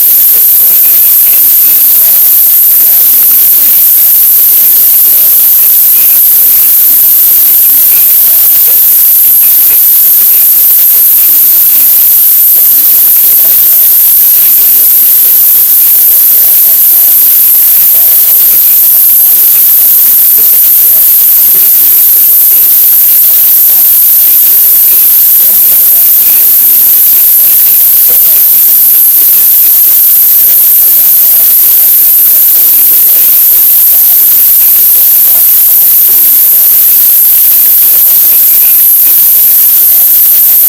this pick position with 2 teams looking to draft teams looking to draft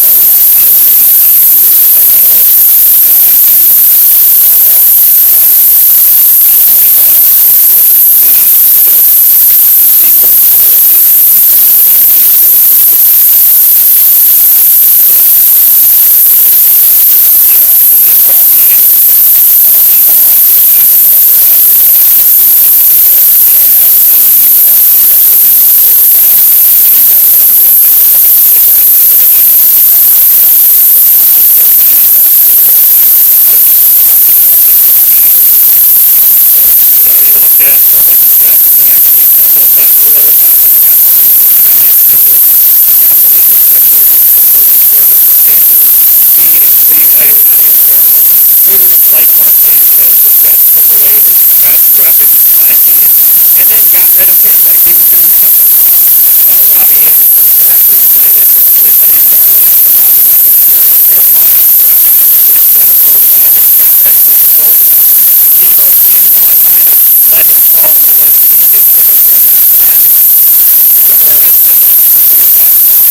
picking on specific positions in the team. Teams that could be what might be a leader in one team, what might be the leader in that team. Who knows what either way, but the teams will be picking at least one of these teams going into week 29 at the position to see what this season is going to be for the top positions in the draft. And obviously, looking for one to pick on either team. Pick on either team at this position. You look at the defensive landscape in the November, defensive leading picker, couple leading pickers in the first, Panthers, he evaluated Aaron Hurts, Mike Martinez as his best takeaway, his best weapon, in my opinion, and then got rid of him. That gave me good reason to believe, Robbie Anderson after he ran into his injury, Robbie was no longer a very viable weapon in Minnesota. His contract was close to Debo Samuel, I kind of on your call on the list, you did pick him there at 10. Debo at 7, but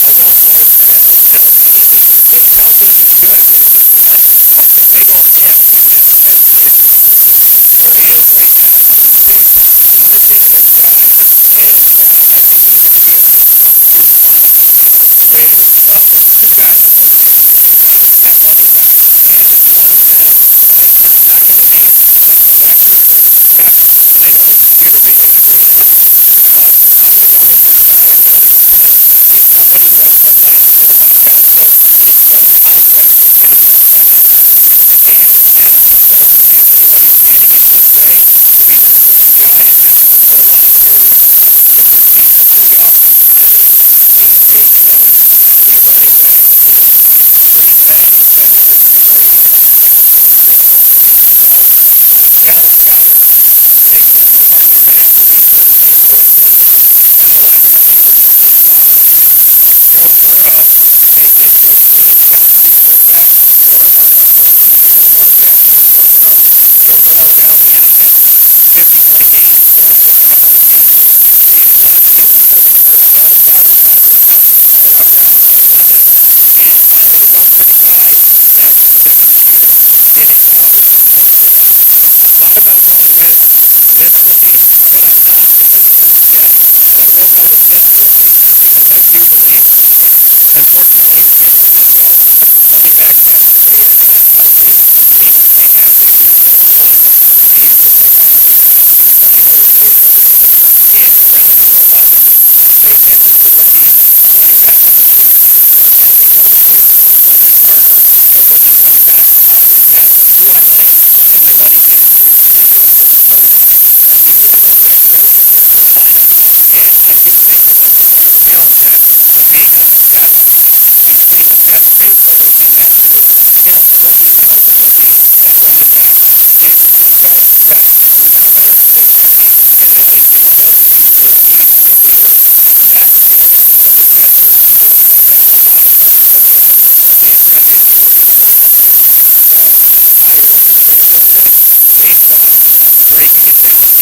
I don't know if Travis Kelce, I think Kelce will be good, but if they don't hit at position where he is right now, I'm gonna take a good shot, and I think he's gonna be a good 22 to 23. They don't. Well, there's two guys I'm gonna pick.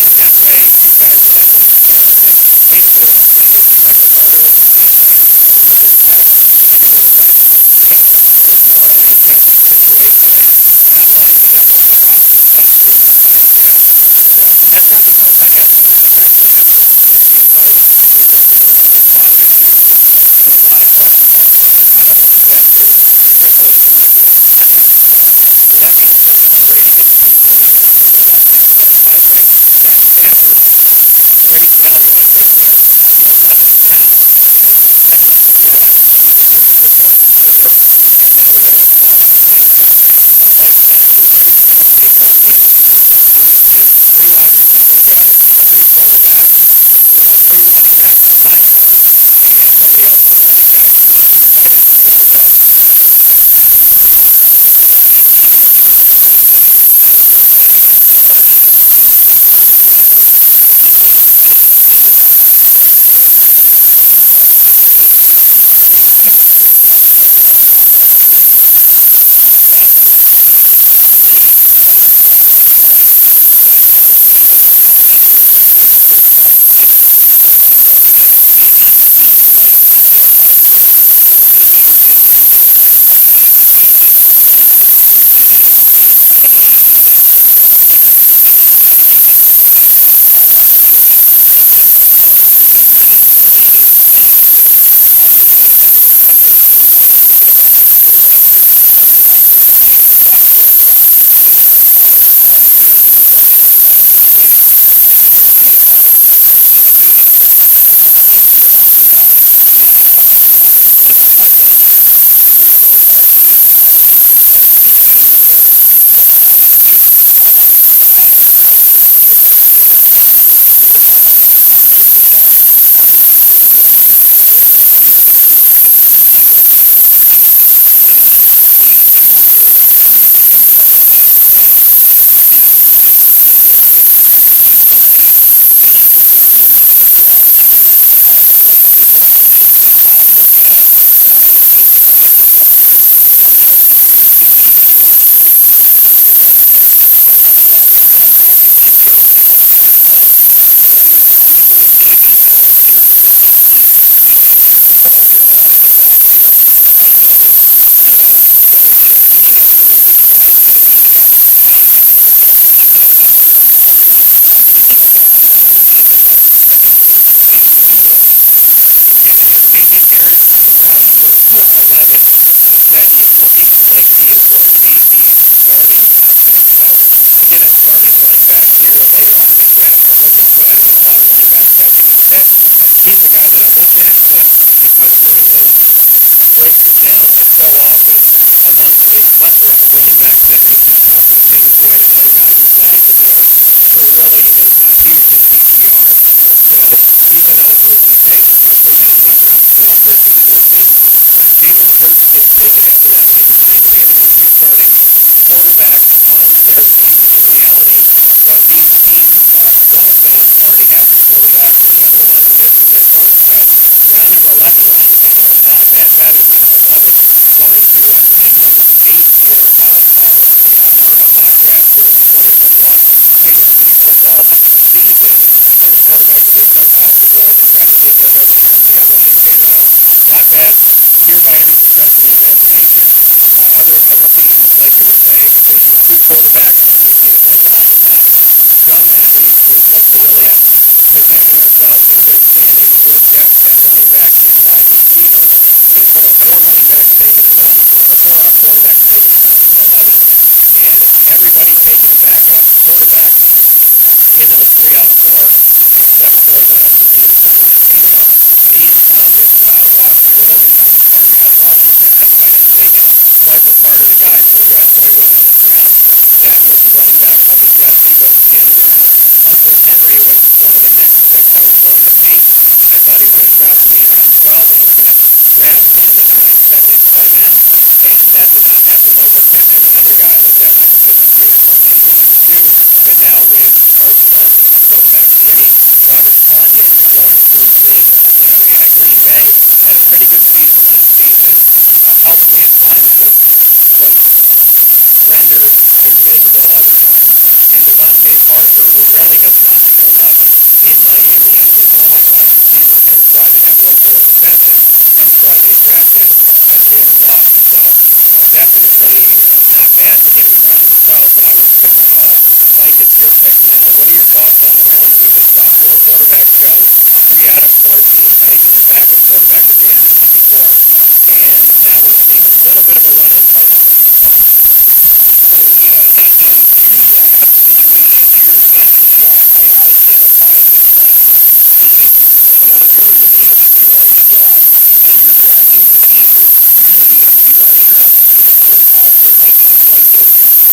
in that way. Two guys that that seem to like a starter in the team, like quarterback and running back. Tortora, he kept the situation like not letting me have a lot of positivity like that. And that's not because I have too much pressure. It's because there's obviously a lot of question marks with a lot of unvested, trickle players. That being said, Brady gets to be a quarterback, so that makes that positive. That was great value, I think, to let him count as a second string quarterback in Pittsburgh, and now we have a spot on the team for Brady. And who do you want to see? Like you have three wide receivers go, three quarterbacks, three running backs might go, and nobody else is running back. Two tight ends, three If you came in here for round number 11, Ben, he's looking like he is going to be the starting option. So we get a starting running back here later on in the draft. We're looking good. A lot of running backs have. He's a guy that I'm looking at, but because New England breaks it down so often, sometimes they plethora of running backs that makes it tough. But James White, another guy who really is huge in PPR, could even ultimately take put him in a league round depending if there's going to be a need. Jalen Hurts gets taken after that in maybe 9th. Again, there's two starting quarterbacks on their team. In reality, what these teams, one of them already has a quarterback, and the other one isn't as important. So round number 11, we're on team number, not a bad bet at round 11, going to team number 8 here on our mock draft here in the 2021 fantasy football season. The first quarterback that we took off the board to try to see if there was talent, we got Ryan Tannehill. Not bad, nearby any stretch of the imagination. Other teams, like you were saying, taking two quarterbacks, making a note on done that. We look to really position ourselves in good standing with depth at running back and wide receiver. And so with four running backs taken in round number, or four quarterbacks taken in round number 11, and everybody taking a backup quarterback in those three out of four, except for the Raiders that are going to take Ian Thomas, Walker Williams. I'm sorry, Washington has tight end taken. Michael Carter, the guy I told you I toyed with in this round, that rookie running back from the Jets, he goes at the end of the round. Hunter Henry was one of the next picks I was going to make. I thought he was going to drop to me around 12, and I was going to grab him as my second tight end, and that did not happen. Michael Pittman, another guy I looked at, Michael Pittman faded to me at number 2, but now with Carson Wentz as his quarterback, Jimmy Robert Tonyan going to Green Bay had a pretty good season last season. Hopefully his climate was rendered invisible otherwise. And Devontae Parker, who really has not shown up in Miami as his normal wide receiver, hence why they have low Jordan Benson, hence why they drafted Jalen Waddle. So definitely not bad beginning in round number 12, but I wouldn't pick him at all. Mike, it's your pick now. What are your thoughts on the round that we just saw? 4 quarterbacks go, 3 out of 4 teams taking their backup quarterback at the end. I mean 4. And now we're seeing a little bit of a run on tight end. What do you think? Well, yeah, usually I have a situation here in fantasy. I identify a trend. If you're in a two-area draft and you're drafting a receiver, usually in a two-area draft, it's going to be very high on the rankings. It might get there, it will get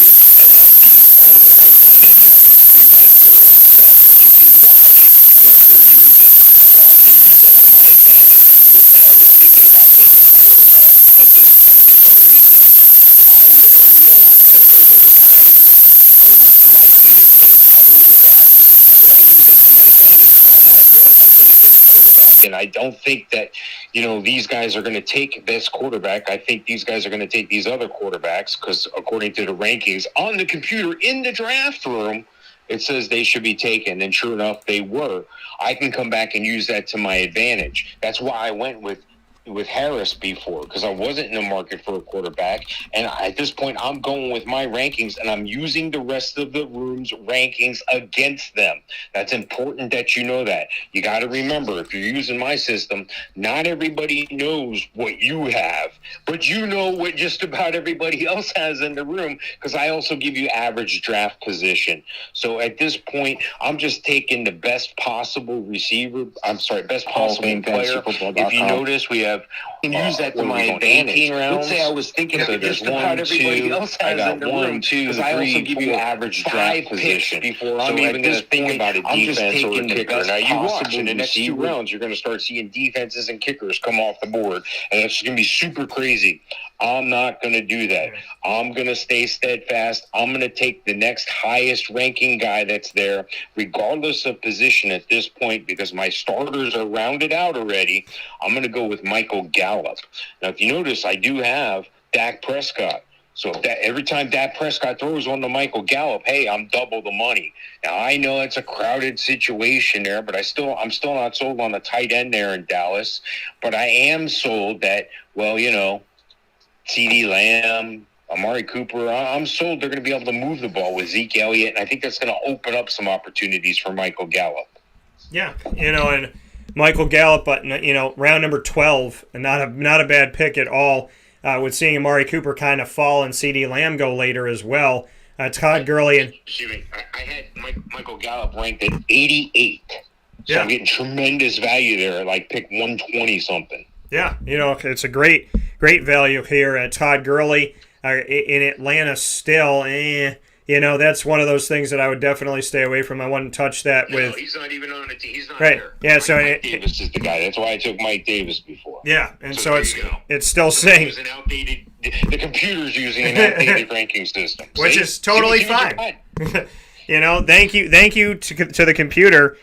to, unless the owner has gone in there and pre-ranked their own stuff. But you can watch what they're using. So I can use that to my advantage. Let's say I was thinking about taking a quarterback at this point. For some reason, I would have already known that those other guys were much likely to take a quarterback. So I use that to my advantage. So I'm like, well, let me take a quarterback. And I don't think that, these guys are going to take this quarterback. I think these guys are going to take these other quarterbacks because according to the rankings on the computer in the draft room, it says they should be taken. And sure enough, they were. I can come back and use that to my advantage. That's why I went with Harris before, because I wasn't in the market for a quarterback. And at this point, I'm going with my rankings, and I'm using the rest of the room's rankings against them. That's important that you know that. You got to remember, if you're using my system, not everybody knows what you have, but you know what just about everybody else has in the room, because I also give you average draft position. So at this point, I'm just taking the best possible best possible player. If you notice, we have use that to my advantage. Let's say I was thinking of just about everybody else has in the room, because I also give you average draft position before I'm even going to think about a defense or a kicker. Now you watch in the next 2 rounds, you're going to start seeing defenses and kickers come off the board, and it's going to be super crazy. I'm not going to do that. I'm going to stay steadfast. I'm going to take the next highest ranking guy that's there, regardless of position at this point, because my starters are rounded out already. I'm going to go with Michael Gallup. Now, if you notice, I do have Dak Prescott. So every time Dak Prescott throws one to Michael Gallup, hey, I'm double the money. Now, I know it's a crowded situation there, but I'm still not sold on the tight end there in Dallas. But I am sold that, CeeDee Lamb, Amari Cooper, I'm sold they're going to be able to move the ball with Zeke Elliott, and I think that's going to open up some opportunities for Michael Gallup. Yeah, and Michael Gallup, but round number 12, and not a bad pick at all. With seeing Amari Cooper kind of fall and CeeDee Lamb go later as well. Todd Gurley and I had Michael Gallup ranked at 88, so I'm getting tremendous value there, like pick 120 something. Yeah, it's a great value here at Todd Gurley in Atlanta still. That's one of those things that I would definitely stay away from. I wouldn't touch that with. No, he's not even on it. He's not right. there. Yeah, so Mike Davis is the guy. That's why I took Mike Davis before. Yeah, and so it's still saying the computer's using an outdated ranking system, which is totally fine. Thank you to the computer.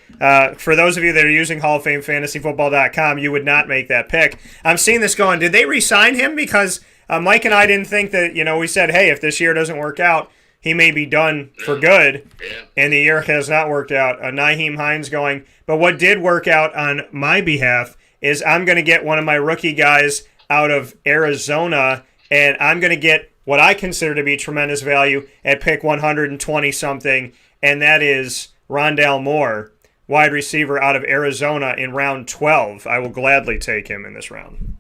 For those of you that are using Hall of Fame FantasyFootball.com, you would not make that pick. I'm seeing this going, did they re-sign him? Because Mike and I didn't think that, we said, hey, if this year doesn't work out, he may be done for good. Yeah. And the year has not worked out. Nyheim Hines going. But what did work out on my behalf is I'm going to get one of my rookie guys out of Arizona, and I'm going to get what I consider to be tremendous value at pick 120-something, and that is Rondale Moore, wide receiver out of Arizona in round 12. I will gladly take him in this round.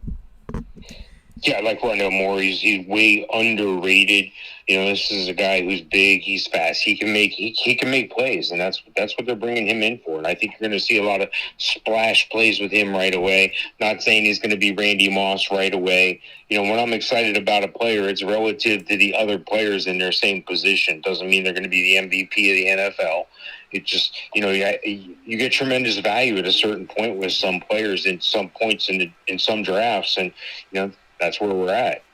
Yeah, I like Rondale Moore. He's way underrated. This is a guy who's big. He's fast. He can make plays, and that's what they're bringing him in for. And I think you're going to see a lot of splash plays with him right away. Not saying he's going to be Randy Moss right away. When I'm excited about a player, it's relative to the other players in their same position. Doesn't mean they're going to be the MVP of the NFL. It just, you get tremendous value at a certain point with some players in some points in some drafts, and that's where we're at.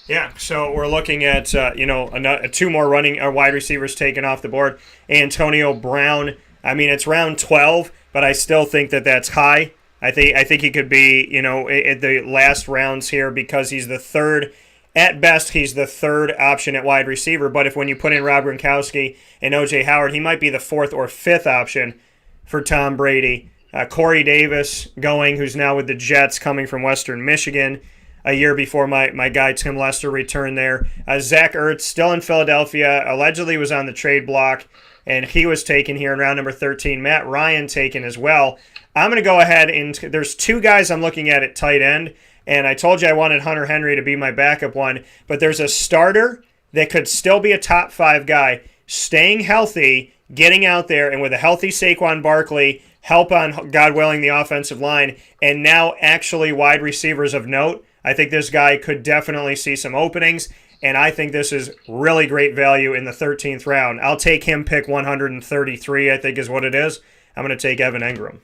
Yeah, so we're looking at two more wide receivers taken off the board. Antonio Brown. I mean, it's round 12, but I still think that that's high. I think he could be at the last rounds here because he's the third At best, he's the third option at wide receiver, but if when you put in Rob Gronkowski and O.J. Howard, he might be the fourth or fifth option for Tom Brady. Corey Davis going, who's now with the Jets, coming from Western Michigan a year before my guy Tim Lester returned there. Zach Ertz, still in Philadelphia, allegedly was on the trade block, and he was taken here in round number 13. Matt Ryan taken as well. I'm going to go ahead and there's two guys I'm looking at tight end, and I told you I wanted Hunter Henry to be my backup one, but there's a starter that could still be a top 5 guy, staying healthy, getting out there, and with a healthy Saquon Barkley, help on, God willing, the offensive line, and now actually wide receivers of note. I think this guy could definitely see some openings, and I think this is really great value in the 13th round. I'll take him pick 133, I think is what it is. I'm going to take Evan Ingram.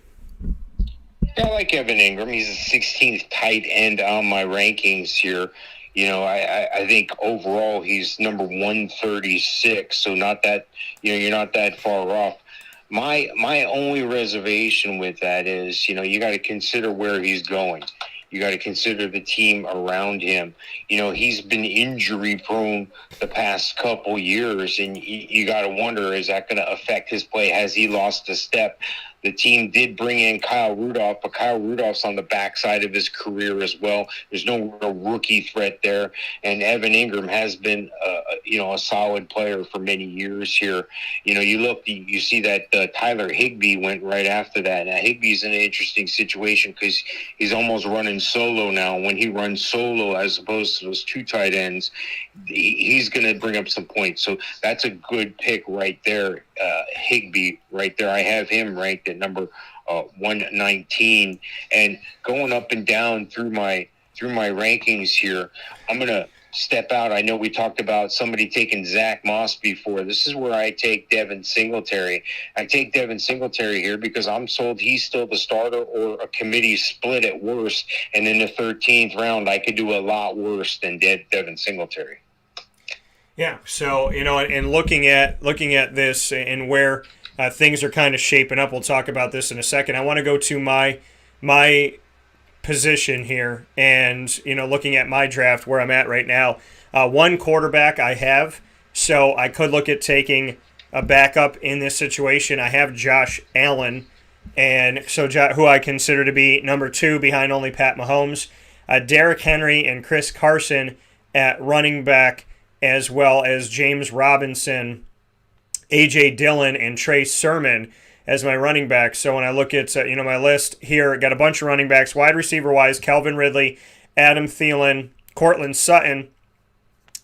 I like Evan Ingram. He's the 16th tight end on my rankings here. You know, I think overall he's number 136, so not that, you're not that far off. My only reservation with that is, you got to consider where he's going. You got to consider the team around him. He's been injury prone the past couple years, and you got to wonder, is that going to affect his play? Has he lost a step? The team did bring in Kyle Rudolph, but Kyle Rudolph's on the backside of his career as well. There's no real rookie threat there. And Evan Ingram has been, a solid player for many years here. You see that Tyler Higbee went right after that. Now, Higbee's in an interesting situation because he's almost running solo now. When he runs solo as opposed to those two tight ends, he's going to bring up some points. So that's a good pick right there, Higbee right there. I have him ranked at number 119, and going up and down through my rankings here, I'm gonna step out. I know we talked about somebody taking Zach Moss before. This is where I take Devin Singletary. I take Devin Singletary here because I'm sold he's still the starter or a committee split at worst, and in the 13th round I could do a lot worse than Devin Singletary. Yeah, so and looking at this and where things are kind of shaping up, we'll talk about this in a second. I want to go to my position here, and looking at my draft where I'm at right now. One quarterback I have, so I could look at taking a backup in this situation. I have Josh Allen, and so who I consider to be number 2 behind only Pat Mahomes. Derrick Henry and Chris Carson at running back, as well as James Robinson, A.J. Dillon, and Trey Sermon as my running backs. So when I look at my list here, got a bunch of running backs. Wide receiver-wise, Calvin Ridley, Adam Thielen, Cortland Sutton,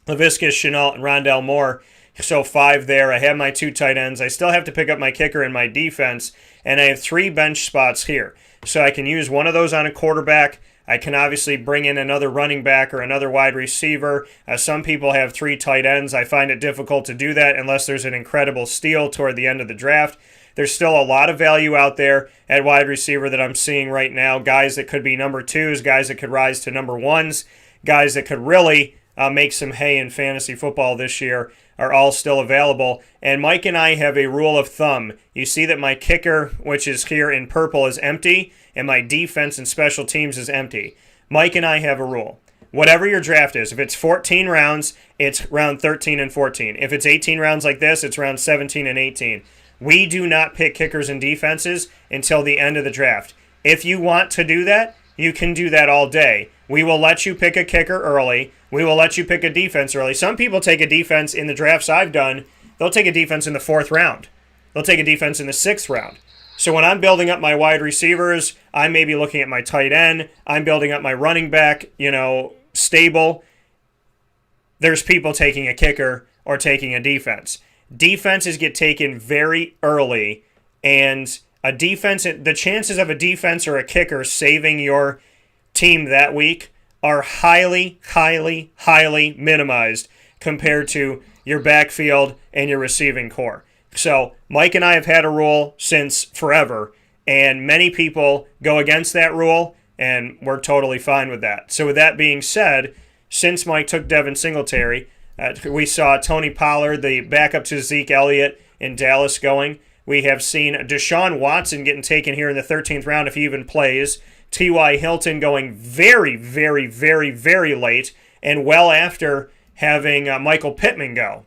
Laviska Shenault, and Rondale Moore. So 5 there. I have my 2 tight ends. I still have to pick up my kicker and my defense, and I have 3 bench spots here. So I can use one of those on a quarterback. I can obviously bring in another running back or another wide receiver. Some people have 3 tight ends. I find it difficult to do that unless there's an incredible steal toward the end of the draft. There's still a lot of value out there at wide receiver that I'm seeing right now. Guys that could be number 2s, guys that could rise to number 1s, guys that could really make some hay in fantasy football this year are all still available. And Mike and I have a rule of thumb. You see that my kicker, which is here in purple, is empty, and my defense and special teams is empty. Mike and I have a rule. Whatever your draft is, if it's 14 rounds, it's round 13 and 14. If it's 18 rounds like this, it's round 17 and 18. We do not pick kickers and defenses until the end of the draft. If you want to do that, you can do that all day. We will let you pick a kicker early. We will let you pick a defense early. Some people take a defense in the drafts I've done. They'll take a defense in the 4th round. They'll take a defense in the 6th round. So when I'm building up my wide receivers, I may be looking at my tight end. I'm building up my running back, stable. There's people taking a kicker or taking a defense. Defenses get taken very early, and the chances of a defense or a kicker saving your team that week are highly, highly, highly minimized compared to your backfield and your receiving core. So Mike and I have had a rule since forever, and many people go against that rule, and we're totally fine with that. So with that being said, since Mike took Devin Singletary, we saw Tony Pollard, the backup to Zeke Elliott in Dallas, going. We have seen Deshaun Watson getting taken here in the 13th round if he even plays. T.Y. Hilton going very, very, very, very late and well after having Michael Pittman go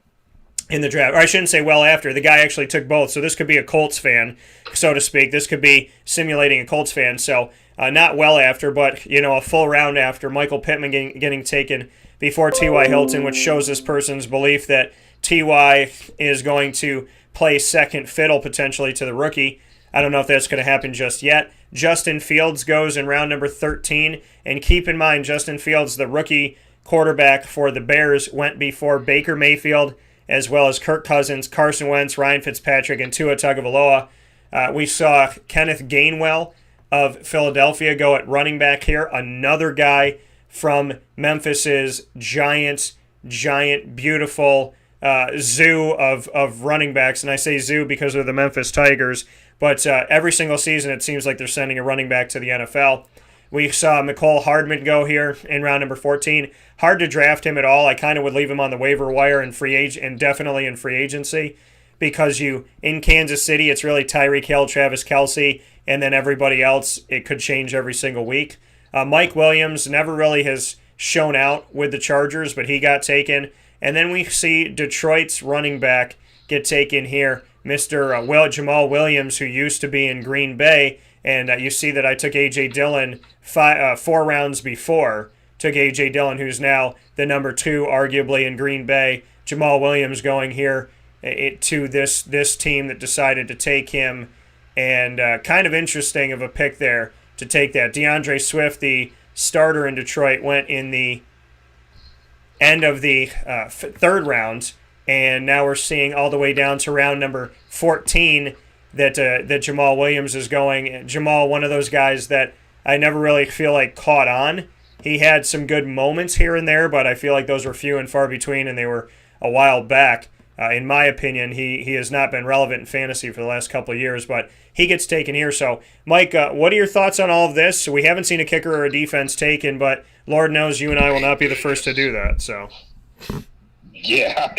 in the draft. Or I shouldn't say well after. The guy actually took both. So this could be a Colts fan, so to speak. This could be simulating a Colts fan. So not well after, but, a full round after Michael Pittman getting taken before T.Y. Hilton, which shows this person's belief that T.Y. is going to play second fiddle potentially to the rookie. I don't know if that's going to happen just yet. Justin Fields goes in round number 13. And keep in mind, Justin Fields, the rookie quarterback for the Bears, went before Baker Mayfield, as well as Kirk Cousins, Carson Wentz, Ryan Fitzpatrick, and Tua Tagovailoa. We saw Kenneth Gainwell of Philadelphia go at running back here, another guy from Memphis's giant, beautiful zoo of running backs. And I say zoo because of the Memphis Tigers. But every single season it seems like they're sending a running back to the NFL. We saw Mecole Hardman go here in round number 14. Hard to draft him at all. I kind of would leave him on the waiver wire and definitely in free agency, because in Kansas City, it's really Tyreek Hill, Travis Kelce, and then everybody else. It could change every single week. Mike Williams never really has shown out with the Chargers, but he got taken. And then we see Detroit's running back get taken here, Mr. Jamal Williams, who used to be in Green Bay. And you see that I took A.J. Dillon 4 rounds before. Took A.J. Dillon, who's now the number 2, arguably, in Green Bay. Jamal Williams going here to this team that decided to take him. And kind of interesting of a pick there to take that. DeAndre Swift, the starter in Detroit, went in the end of the 3rd round. And now we're seeing all the way down to round number 14 that Jamal Williams is going. Jamal, one of those guys that I never really feel like caught on. He had some good moments here and there, but I feel like those were few and far between, and they were a while back. In my opinion, he has not been relevant in fantasy for the last couple of years, but he gets taken here. So, Mike, what are your thoughts on all of this? We haven't seen a kicker or a defense taken, but Lord knows you and I will not be the first to do that. So, yeah,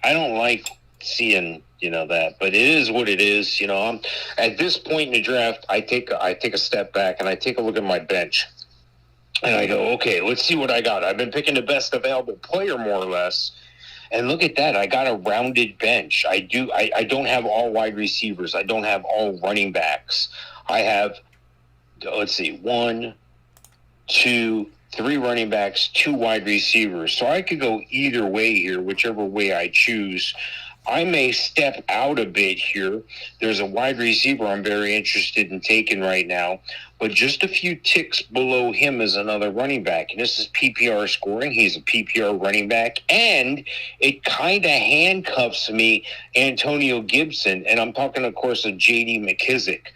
I don't like seeing that, but it is what it is. I'm at this point in the draft, I take a step back and I take a look at my bench, and I go, okay, let's see what I got. I've been picking the best available player, more or less, and look at that. I got a rounded bench. I don't have all wide receivers. I don't have all running backs. I have, let's see, 1, 2, 3 running backs, 2 wide receivers. So I could go either way here, whichever way I choose. I may step out a bit here. There's a wide receiver I'm very interested in taking right now, but just a few ticks below him is another running back. And this is PPR scoring. He's a PPR running back, and it kind of handcuffs me, Antonio Gibson. And I'm talking, of course, of J.D. McKissick.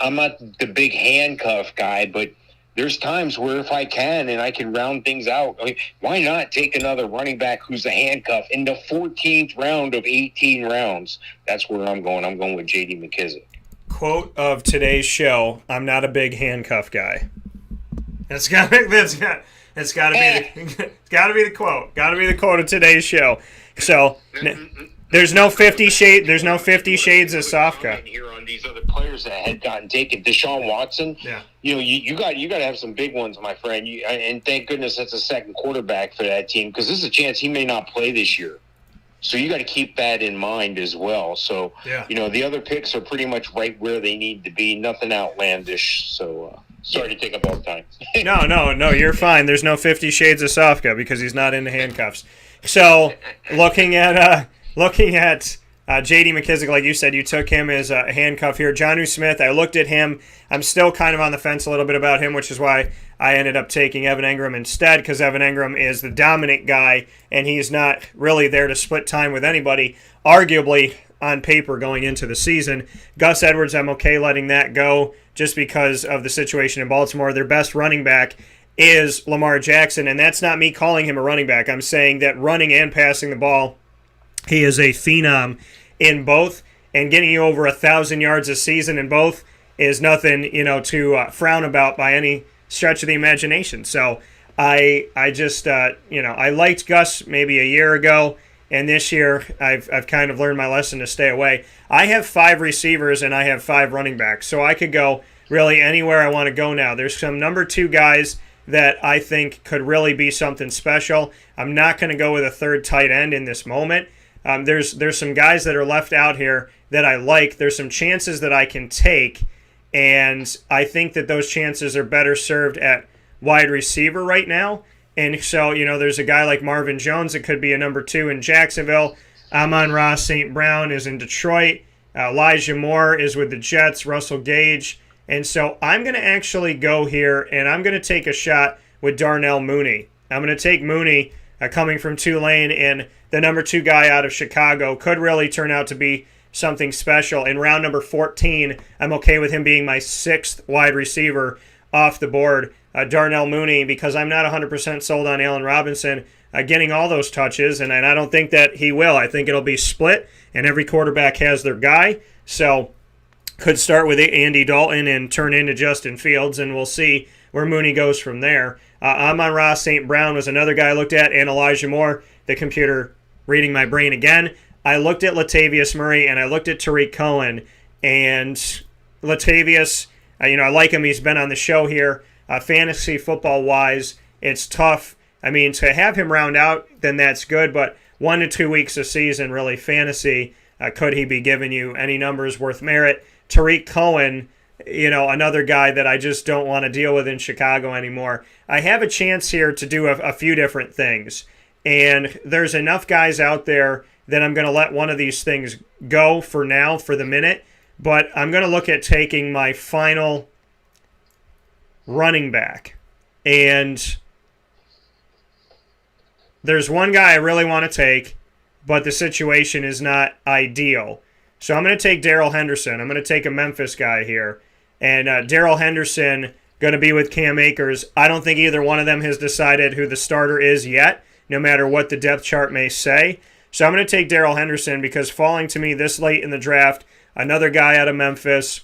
I'm not the big handcuff guy, but there's times where if I can and I can round things out, why not take another running back who's a handcuff in the 14th round of 18 rounds? That's where I'm going. I'm going with J.D. McKissick. Quote of today's show: I'm not a big handcuff guy. It's got to be the quote. Got to be the quote of today's show. So there's no 50 shades. There's no 50 shades of Sofka. Here on these other players that had gotten taken, Deshaun Watson. Yeah. You got to have some big ones, my friend. And thank goodness that's a second quarterback for that team, because there's a chance he may not play this year. So you got to keep that in mind as well. So yeah. The other picks are pretty much right where they need to be. Nothing outlandish. So sorry to take up all the time. No, you're fine. There's no 50 shades of Sofka because he's not into handcuffs. So looking at J.D. McKissick, like you said, you took him as a handcuff here. Jonnu Smith, I looked at him. I'm still kind of on the fence a little bit about him, which is why I ended up taking Evan Engram instead, because Evan Engram is the dominant guy, and he's not really there to split time with anybody, arguably on paper going into the season. Gus Edwards, I'm okay letting that go just because of the situation in Baltimore. Their best running back is Lamar Jackson, and that's not me calling him a running back. I'm saying that running and passing the ball, he is a phenom in both, and getting you over 1,000 yards a season in both is nothing, to frown about by any stretch of the imagination. So I just, I liked Gus maybe a year ago, and this year I've kind of learned my lesson to stay away. I have 5 receivers and I have 5 running backs, so I could go really anywhere I want to go now. There's some number 2 guys that I think could really be something special. I'm not going to go with a third tight end in this moment. There's some guys that are left out here that I like. There's some chances that I can take, and I think that those chances are better served at wide receiver right now. And so, there's a guy like Marvin Jones that could be a number 2 in Jacksonville. Amon-Ra St. Brown is in Detroit. Elijah Moore is with the Jets. Russell Gage. And so I'm going to actually go here, and I'm going to take a shot with Darnell Mooney. I'm going to take Mooney coming from Tulane, and the number 2 guy out of Chicago could really turn out to be something special. In round number 14, I'm okay with him being my 6th wide receiver off the board. Darnell Mooney, because I'm not 100% sold on Allen Robinson getting all those touches, and I don't think that he will. I think it'll be split, and every quarterback has their guy. So could start with Andy Dalton and turn into Justin Fields, and we'll see where Mooney goes from there. Amon-Ra St. Brown was another guy I looked at, and Elijah Moore, the computer reading my brain again. I looked at Latavius Murray, and I looked at Tariq Cohen, and Latavius, I like him. He's been on the show here. Fantasy football-wise, it's tough. I mean, to have him round out, then that's good, but 1 to 2 weeks a season, really, fantasy, could he be giving you any numbers worth merit? Tariq Cohen, another guy that I just don't want to deal with in Chicago anymore. I have a chance here to do a few different things, and there's enough guys out there that I'm going to let one of these things go for now, for the minute, but I'm going to look at taking my final running back. And there's one guy I really want to take, but the situation is not ideal. So I'm going to take Darrell Henderson. I'm going to take a Memphis guy here. And Darrell Henderson going to be with Cam Akers. I don't think either one of them has decided who the starter is yet, no matter what the depth chart may say. So I'm going to take Darrell Henderson because falling to me this late in the draft, another guy out of Memphis,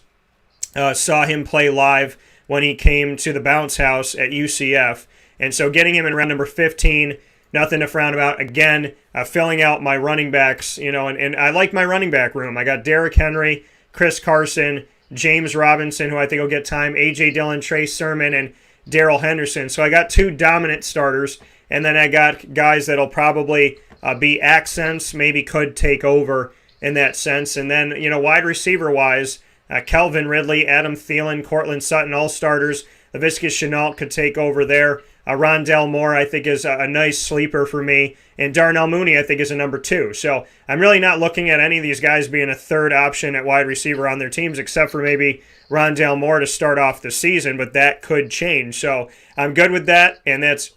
saw him play live when he came to the bounce house at UCF. And so getting him in round number 15, nothing to frown about. Again, filling out my running backs, and I like my running back room. I got Derrick Henry, Chris Carson, James Robinson, who I think will get time, A.J. Dillon, Trey Sermon, and Darrell Henderson. So I got 2 dominant starters, and then I got guys that'll probably be accents, maybe could take over in that sense. And then, wide receiver-wise, Kelvin Ridley, Adam Thielen, Cortland Sutton, all starters. Laviska Shenault could take over there. Rondell Moore, I think, is a nice sleeper for me. And Darnell Mooney, I think, is a number 2. So I'm really not looking at any of these guys being a third option at wide receiver on their teams, except for maybe Rondell Moore to start off the season, but that could change. So I'm good with that, and that's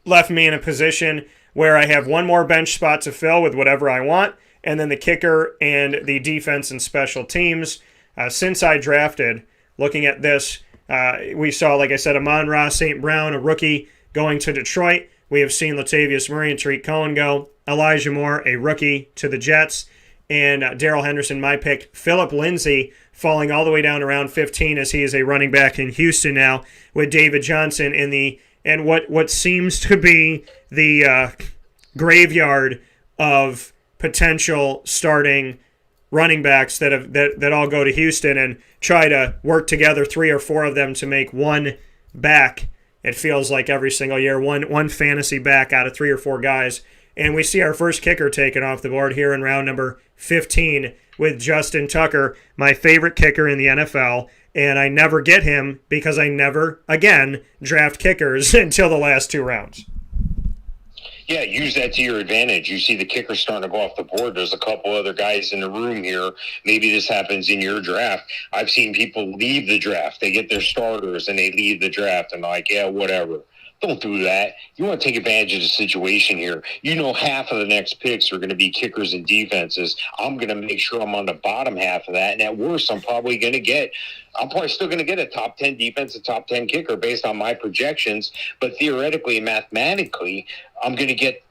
left me in a position where I have one more bench spot to fill with whatever I want, and then the kicker and the defense and special teams. Since I drafted, looking at this, we saw, like I said, Amon-Ra St. Brown, a rookie, going to Detroit. We have seen Latavius Murray and Tariq Cohen go. Elijah Moore, a rookie, to the Jets. And Darrell Henderson, my pick. Phillip Lindsay falling all the way down to round 15 as he is a running back in Houston now with David Johnson in what seems to be the graveyard of potential starting running backs that all go to Houston and try to work together, 3 or 4 of them, to make one back. It feels like every single year, one fantasy back out of 3 or 4 guys. And we see our first kicker taken off the board here in round number 15 with Justin Tucker, my favorite kicker in the NFL. And I never get him because I never, again, draft kickers until the last 2 rounds. Yeah, use that to your advantage. You see the kicker starting to go off the board. There's a couple other guys in the room here. Maybe this happens in your draft. I've seen people leave the draft. They get their starters and they leave the draft and like, yeah, whatever. Don't do that. You want to take advantage of the situation here. Half of the next picks are going to be kickers and defenses. I'm going to make sure I'm on the bottom half of that. And at worst, I'm probably still going to get a top 10 defense, a top 10 kicker based on my projections. But theoretically and mathematically, I'm going to get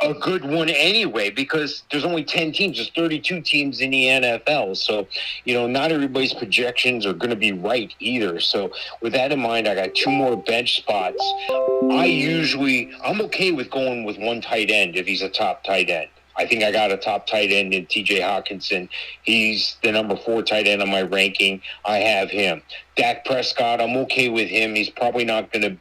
a good one anyway because there's only 10 teams. There's 32 teams in the NFL. So, not everybody's projections are going to be right either. So with that in mind, I got 2 more bench spots. I'm okay with going with one tight end if he's a top tight end. I think I got a top tight end in TJ Hawkinson. He's the number 4 tight end on my ranking. I have him. Dak Prescott, I'm okay with him. He's probably not going to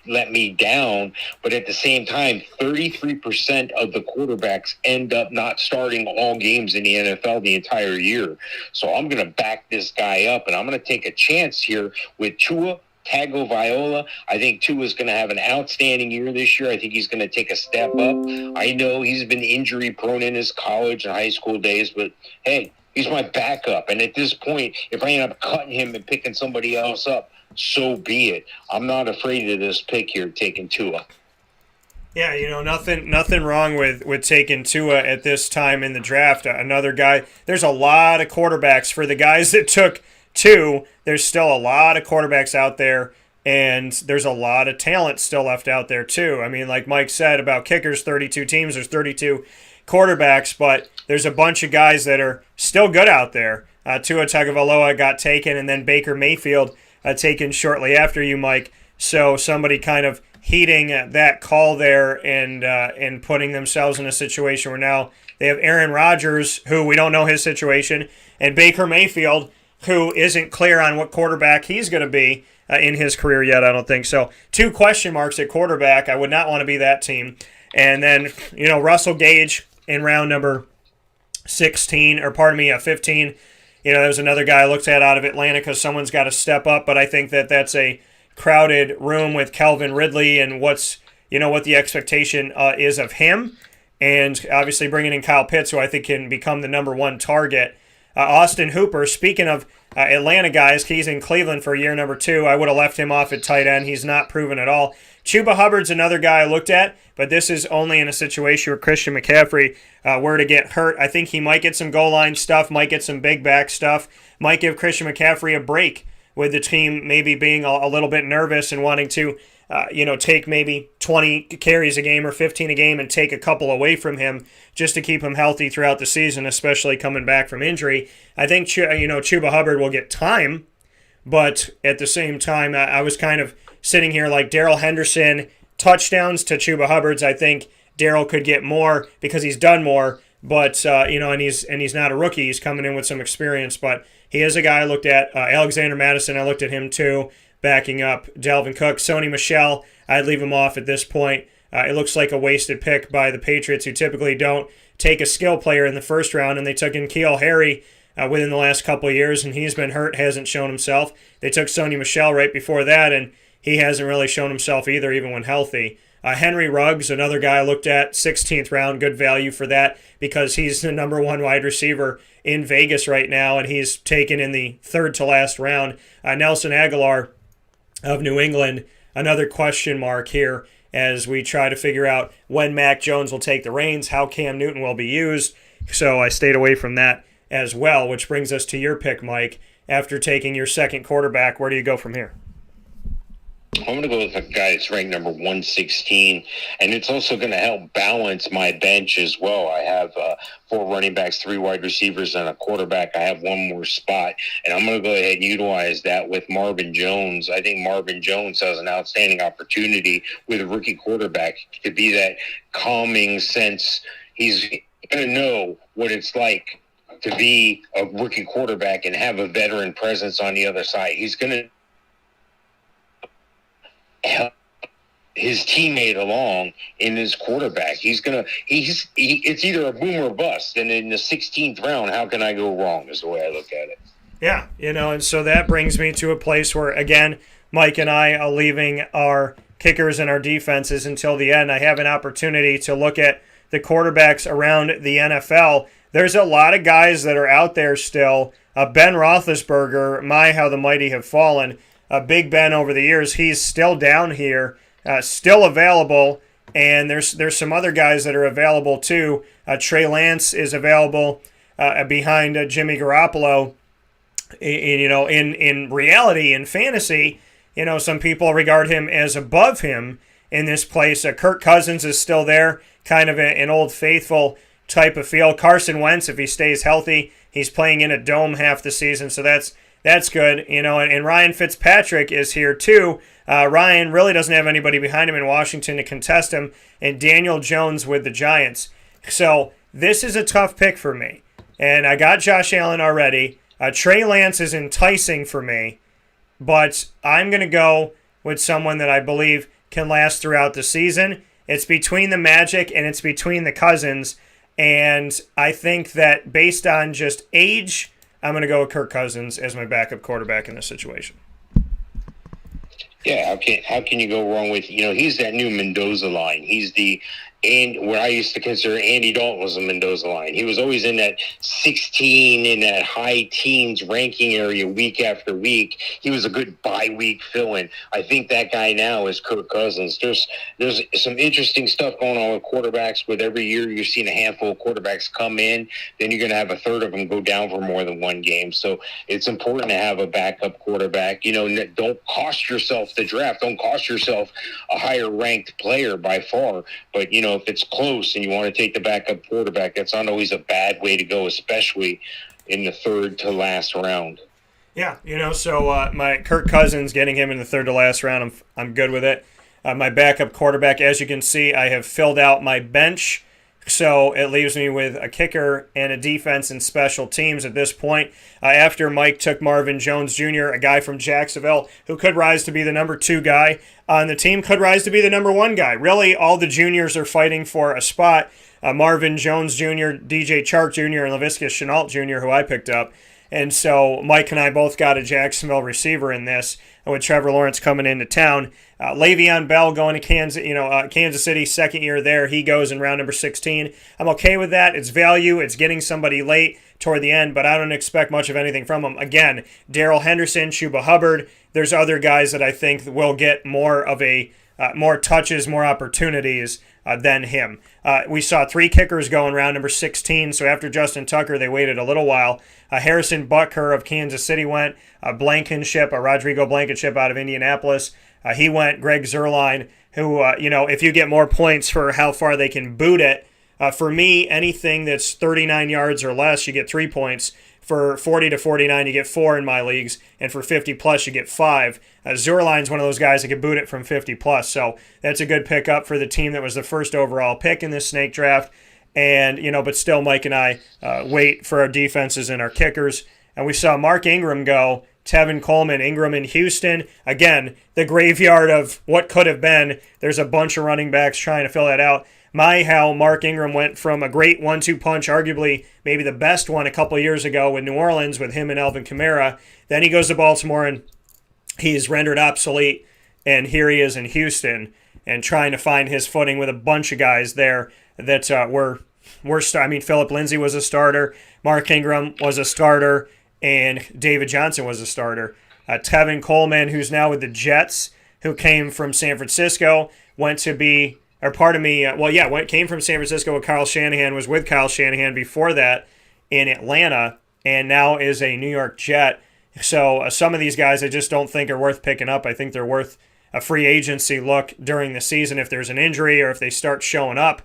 let me down. But at the same time, 33% of the quarterbacks end up not starting all games in the NFL the entire year. So I'm going to back this guy up, and I'm going to take a chance here with Tua Tagovailoa. I think Tua is going to have an outstanding year this year. I think he's going to take a step up. I know he's been injury prone in his college and high school days, but hey, he's my backup. And at this point, if I end up cutting him and picking somebody else up, so be it. I'm not afraid of this pick here, taking Tua. Yeah, nothing wrong with taking Tua at this time in the draft. Another guy, there's a lot of quarterbacks for the guys that took two. There's still a lot of quarterbacks out there, and there's a lot of talent still left out there too. I mean, like Mike said about kickers, 32 teams, there's 32 quarterbacks, but there's a bunch of guys that are still good out there. Tua Tagovailoa got taken, and then Baker Mayfield taken shortly after you, Mike. So somebody kind of heeding that call there and putting themselves in a situation where now they have Aaron Rodgers, who we don't know his situation, and Baker Mayfield, who isn't clear on what quarterback he's going to be in his career yet, I don't think. So 2 question marks at quarterback. I would not want to be that team. And then, Russell Gage in round number 15. There was another guy I looked at out of Atlanta because someone's got to step up, but I think that's a crowded room with Calvin Ridley and what the expectation is of him. And obviously bringing in Kyle Pitts, who I think can become the number 1 target. Austin Hooper, speaking of Atlanta guys, he's in Cleveland for year number 2. I would have left him off at tight end. He's not proven at all. Chuba Hubbard's another guy I looked at, but this is only in a situation where Christian McCaffrey were to get hurt. I think he might get some goal line stuff, might get some big back stuff, might give Christian McCaffrey a break with the team maybe being a little bit nervous and wanting to take maybe 20 carries a game or 15 a game and take a couple away from him just to keep him healthy throughout the season, especially coming back from injury. I think, Chuba Hubbard will get time, but at the same time, I was kind of sitting here like Darrell Henderson, touchdowns to Chuba Hubbard's. I think Darrell could get more because he's done more, but, and he's not a rookie. He's coming in with some experience, but he is a guy I looked at. Alexander Madison, I looked at him too, backing up Dalvin Cook. Sony Michel, I'd leave him off at this point. It looks like a wasted pick by the Patriots, who typically don't take a skill player in the first round, and they took in N'Keal Harry within the last couple of years, and he's been hurt, hasn't shown himself. They took Sony Michel right before that, and he hasn't really shown himself either, even when healthy. Henry Ruggs, another guy I looked at, 16th round, good value for that because he's the number 1 wide receiver in Vegas right now, and he's taken in the 3rd to last round. Nelson Aguilar of New England, another question mark here as we try to figure out when Mac Jones will take the reins, how Cam Newton will be used. So I stayed away from that as well, which brings us to your pick, Mike. After taking your second quarterback, where do you go from here? I'm going to go with a guy that's ranked number 116, and it's also going to help balance my bench as well. I have 4 running backs, 3 wide receivers, and a quarterback. I have 1 more spot, and I'm going to go ahead and utilize that with Marvin Jones. I think Marvin Jones has an outstanding opportunity with a rookie quarterback to be that calming sense. He's going to know what it's like to be a rookie quarterback and have a veteran presence on the other side. He's going to help his teammate along in his quarterback. It's either a boom or bust. And in the 16th round, how can I go wrong is the way I look at it. Yeah, and so that brings me to a place where, again, Mike and I are leaving our kickers and our defenses until the end. I have an opportunity to look at the quarterbacks around the NFL. There's a lot of guys that are out there still. Ben Roethlisberger, my, how the mighty have fallen. Big Ben over the years, he's still down here, still available, and there's some other guys that are available too. Trey Lance is available behind Jimmy Garoppolo. In reality, in fantasy, some people regard him as above him in this place. Kirk Cousins is still there, kind of an old faithful type of feel. Carson Wentz, if he stays healthy, he's playing in a dome half the season, so that's good, and Ryan Fitzpatrick is here too. Ryan really doesn't have anybody behind him in Washington to contest him, and Daniel Jones with the Giants. So this is a tough pick for me, and I got Josh Allen already. Trey Lance is enticing for me, but I'm going to go with someone that I believe can last throughout the season. It's between the Magic and it's between the Cousins. And I think that based on just age, I'm going to go with Kirk Cousins as my backup quarterback in this situation. Yeah, how can you go wrong with, he's that new Mendoza line. He's what I used to consider Andy Dalton was a Mendoza line. He was always in that 16, in that high teens ranking area week after week. He was a good bye-week fill-in. I think that guy now is Kirk Cousins. There's some interesting stuff going on with quarterbacks. With every year you're seeing a handful of quarterbacks come in, then you're going to have a third of them go down for more than one game. So it's important to have a backup quarterback. Don't cost yourself the draft. Don't cost yourself a higher-ranked player by far. But, if it's close and you want to take the backup quarterback, that's not always a bad way to go, especially in the third to last round. Yeah, so my Kirk Cousins, getting him in the third to last round, I'm good with it. My backup quarterback, as you can see, I have filled out my bench, so it leaves me with a kicker and a defense and special teams at this point. After Mike took Marvin Jones Jr., a guy from Jacksonville who could rise to be the number 2 guy on the team, could rise to be the number 1 guy. Really, all the juniors are fighting for a spot. Marvin Jones Jr., DJ Chark Jr., and Laviska Shenault Jr., who I picked up. And so Mike and I both got a Jacksonville receiver in this, with Trevor Lawrence coming into town. Le'Veon Bell going to Kansas City, second year there. He goes in round number 16. I'm okay with that. It's value. It's getting somebody late toward the end, but I don't expect much of anything from him. Again, Darrell Henderson, Chuba Hubbard. There's other guys that I think will get more touches, more opportunities than him. We saw 3 kickers go in round number 16, so after Justin Tucker, they waited a little while. Harrison Butker of Kansas City went. Rodrigo Blankenship out of Indianapolis. He went. Greg Zuerlein, who, if you get more points for how far they can boot it, for me, anything that's 39 yards or less, you get 3 points. For 40 to 49, you get 4 in my leagues, and for 50 plus, you get 5. Zuerlein's one of those guys that can boot it from 50 plus, so that's a good pickup for the team that was the first overall pick in this snake draft. And but still, Mike and I wait for our defenses and our kickers. And we saw Mark Ingram go, Tevin Coleman, Ingram in Houston. Again, the graveyard of what could have been. There's a bunch of running backs trying to fill that out. How Mark Ingram went from a great 1-2 punch, arguably maybe the best one a couple years ago with New Orleans with him and Alvin Kamara. Then he goes to Baltimore and he's rendered obsolete. And here he is in Houston and trying to find his footing with a bunch of guys there that Philip Lindsay was a starter, Mark Ingram was a starter, and David Johnson was a starter. Tevin Coleman, who's now with the Jets, who came from San Francisco, came from San Francisco with Kyle Shanahan, was with Kyle Shanahan before that in Atlanta, and now is a New York Jet. So some of these guys I just don't think are worth picking up. I think they're worth a free agency look during the season if there's an injury or if they start showing up.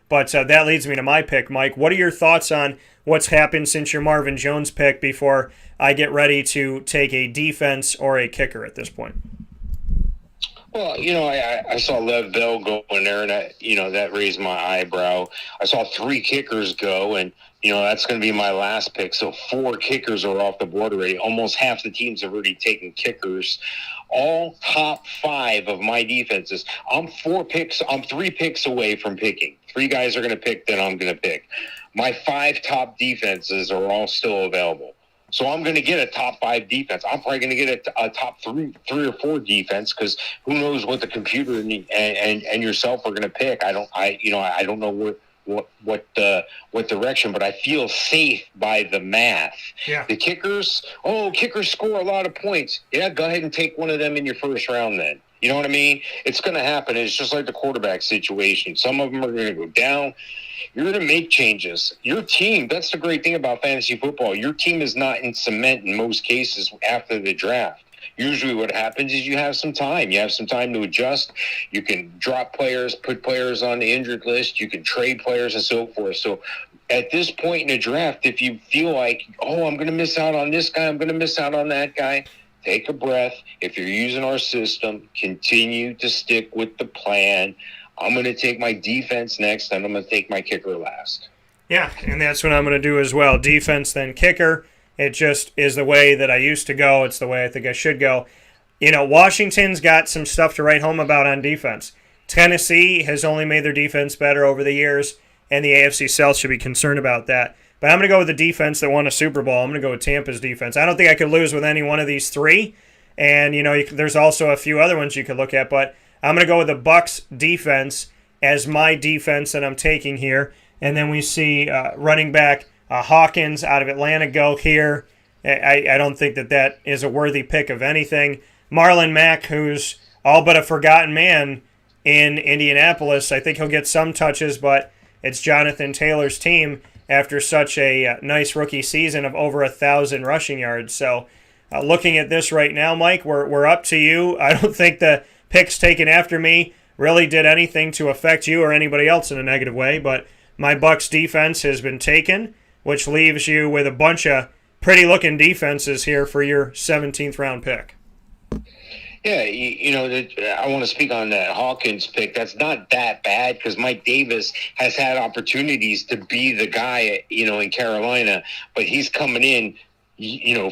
But that leads me to my pick, Mike. What are your thoughts on what's happened since your Marvin Jones pick before I get ready to take a defense or a kicker at this point? Well, I saw Lev Bell go in there, and that raised my eyebrow. I saw 3 kickers go, and that's going to be my last pick. So 4 kickers are off the board already. Almost half the teams have already taken kickers. All top 5 of my defenses. I'm 3 picks away from picking. 3 guys are going to pick, then I'm going to pick. My 5 top defenses are all still available. So I'm going to get a top 5 defense. I'm probably going to get a top 3 or 4 defense because who knows what the computer and yourself are going to pick. I don't know what direction, but I feel safe by the math. Yeah. The kickers score a lot of points. Yeah, go ahead and take one of them in your first round then. You know what I mean? It's going to happen. It's just like the quarterback situation. Some of them are going to go down. You're going to make changes. Your team, that's the great thing about fantasy football. Your team is not in cement in most cases after the draft. Usually what happens is you have some time. You have some time to adjust. You can drop players, put players on the injured list. You can trade players and so forth. So at this point in the draft, if you feel like, I'm going to miss out on this guy, I'm going to miss out on that guy, take a breath. If you're using our system, continue to stick with the plan. I'm going to take my defense next, and I'm going to take my kicker last. Yeah, and that's what I'm going to do as well. Defense, then kicker. It just is the way that I used to go. It's the way I think I should go. Washington's got some stuff to write home about on defense. Tennessee has only made their defense better over the years, and the AFC South should be concerned about that. But I'm going to go with the defense that won a Super Bowl. I'm going to go with Tampa's defense. I don't think I could lose with any one of these three. And, there's also a few other ones you could look at. But I'm going to go with the Bucs defense as my defense that I'm taking here. And then we see running back Hawkins out of Atlanta go here. I don't think that is a worthy pick of anything. Marlon Mack, who's all but a forgotten man in Indianapolis. I think he'll get some touches, but it's Jonathan Taylor's team after such a nice rookie season of over 1,000 rushing yards. So looking at this right now, Mike, we're up to you. I don't think the picks taken after me really did anything to affect you or anybody else in a negative way, but my Bucs defense has been taken, which leaves you with a bunch of pretty-looking defenses here for your 17th round pick. Yeah, I want to speak on that Hawkins pick. That's not that bad because Mike Davis has had opportunities to be the guy, in Carolina, but he's coming in,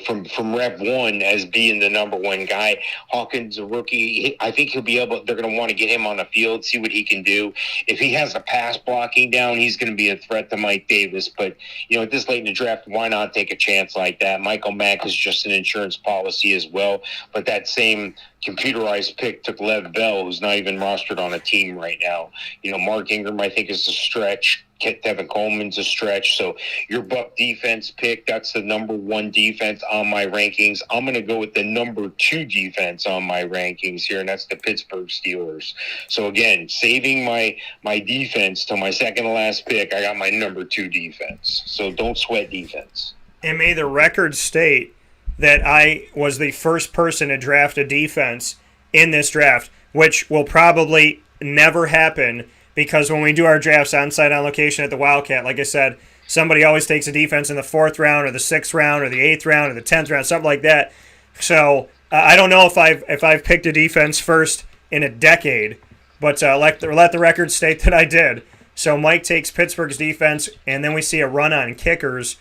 from rep one as being the number one guy. Hawkins, a rookie, I think he'll be able. They're going to want to get him on the field, see what he can do. If he has the pass blocking down, he's going to be a threat to Mike Davis. But at this late in the draft, why not take a chance like that? Michael Mack is just an insurance policy as well. But that same computerized pick took Lev Bell, who's not even rostered on a team right now. Mark Ingram, I think, is a stretch. Tevin Coleman's a stretch. So your Buck defense pick, that's the number one defense on my rankings. I'm going to go with the number two defense on my rankings here, and that's the Pittsburgh Steelers. So again, saving my defense to my second to last pick, I got my number two defense. So don't sweat defense. And may the record state that I was the first person to draft a defense in this draft, which will probably never happen because when we do our drafts on-site on location at the Wildcat, like I said, somebody always takes a defense in the 4th round or the 6th round or the 8th round or the 10th round, something like that. So I don't know if I've picked a defense first in a decade, but let the record state that I did. So Mike takes Pittsburgh's defense, and then we see a run on kickers.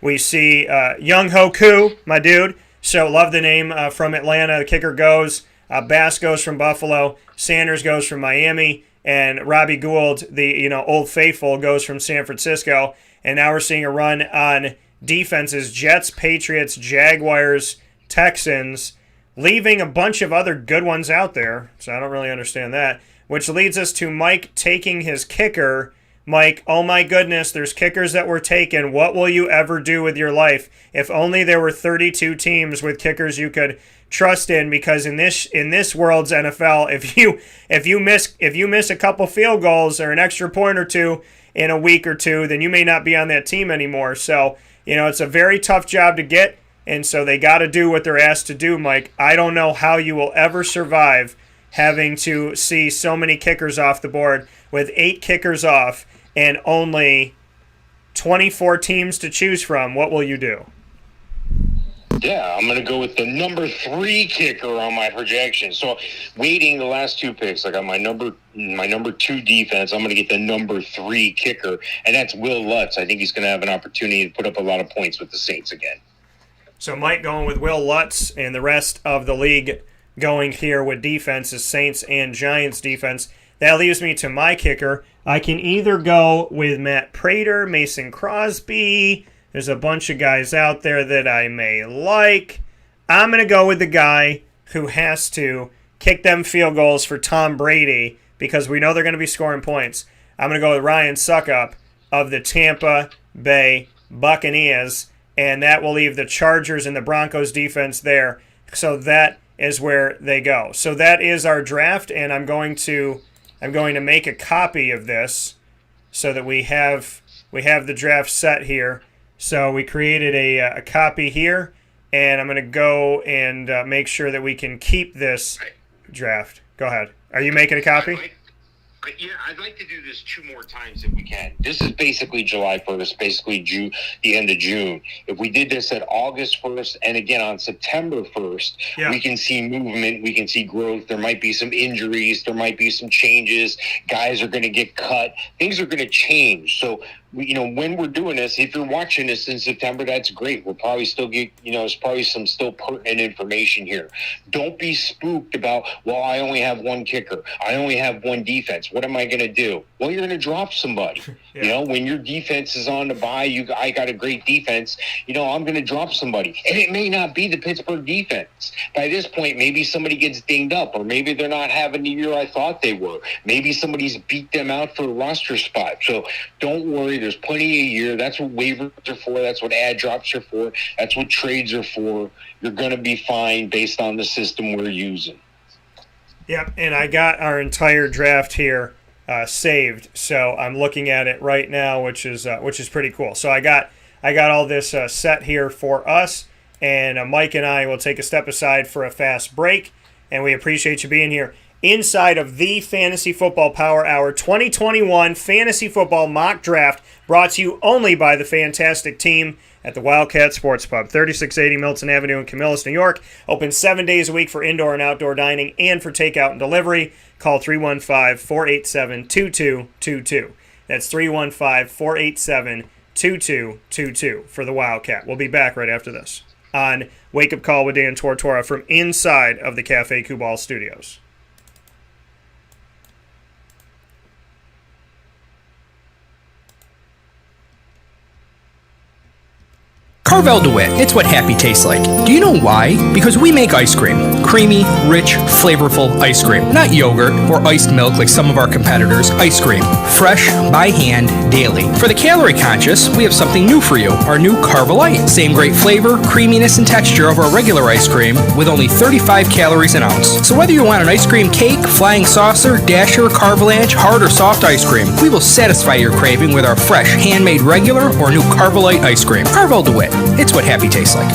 We see Young Ho Koo, my dude. So love the name from Atlanta. The kicker goes. Bass goes from Buffalo. Sanders goes from Miami. And Robbie Gould, the old faithful, goes from San Francisco. And now we're seeing a run on defenses: Jets, Patriots, Jaguars, Texans, leaving a bunch of other good ones out there. So I don't really understand that. Which leads us to Mike taking his kicker. Mike, oh my goodness, there's kickers that were taken. What will you ever do with your life? If only there were 32 teams with kickers you could trust in, because in this world's NFL, if you miss a couple field goals or an extra point or two in a week or two, then you may not be on that team anymore. So, it's a very tough job to get, and so they got to do what they're asked to do, Mike. I don't know how you will ever survive having to see so many kickers off the board with 8 kickers off and only 24 teams to choose from. What will you do? Yeah, I'm going to go with the number 3 kicker on my projection. So waiting the last 2 picks, I got my number 2 defense. I'm going to get the number 3 kicker, and that's Will Lutz. I think he's going to have an opportunity to put up a lot of points with the Saints again. So Mike going with Will Lutz, and the rest of the league going here with defenses, Saints and Giants defense. That leaves me to my kicker. I can either go with Matt Prater, Mason Crosby. There's a bunch of guys out there that I may like. I'm going to go with the guy who has to kick them field goals for Tom Brady because we know they're going to be scoring points. I'm going to go with Ryan Suckup of the Tampa Bay Buccaneers, and that will leave the Chargers and the Broncos defense there. So that is where they go. So that is our draft, and I'm going to make a copy of this so that we have the draft set here. So we created a copy here, and I'm going to go and make sure that we can keep this draft. Go ahead. Are you making a copy? I'd like to do this 2 more times if we can. This is basically July 1st, basically the end of June. If we did this at August 1st and again on September 1st, we can see movement, we can see growth. There might be some injuries, there might be some changes. Guys are going to get cut. Things are going to change. So when we're doing this, if you're watching this in September, that's great. We'll probably still get, there's probably some still pertinent information here. Don't be spooked about, well, I only have one kicker. I only have one defense. What am I going to do? Well, you're going to drop somebody. Yeah. When your defense is on the bye, I got a great defense. I'm going to drop somebody. And it may not be the Pittsburgh defense. By this point, maybe somebody gets dinged up, or maybe they're not having the year I thought they were. Maybe somebody's beat them out for a roster spot. So don't worry. There's plenty of year. That's what waivers are for. That's what ad drops are for. That's what trades are for. You're going to be fine based on the system we're using. Yep, and I got our entire draft here saved, so I'm looking at it right now, which is pretty cool. So I got all this set here for us, and Mike and I will take a step aside for a fast break, and we appreciate you being here inside of the Fantasy Football Power Hour 2021 Fantasy Football Mock Draft, brought to you only by the fantastic team at the Wildcat Sports Pub, 3680 Milton Avenue in Camillus, New York. Open 7 days a week for indoor and outdoor dining and for takeout and delivery. Call 315-487-2222. That's 315-487-2222 for the Wildcat. We'll be back right after this on Wake Up Call with Dan Tortora from inside of the Cafe Kubal studios. Carvel DeWitt, it's what happy tastes like. Do you know why? Because we make ice cream. Creamy, rich, flavorful ice cream. Not yogurt or iced milk like some of our competitors. Ice cream. Fresh, by hand, daily. For the calorie conscious, we have something new for you. Our new Carvelite. Same great flavor, creaminess, and texture of our regular ice cream with only 35 calories an ounce. So whether you want an ice cream cake, flying saucer, dasher, carvalanche, hard or soft ice cream, we will satisfy your craving with our fresh, handmade regular or new Carvelite ice cream. Carvel DeWitt. It's what happy tastes like.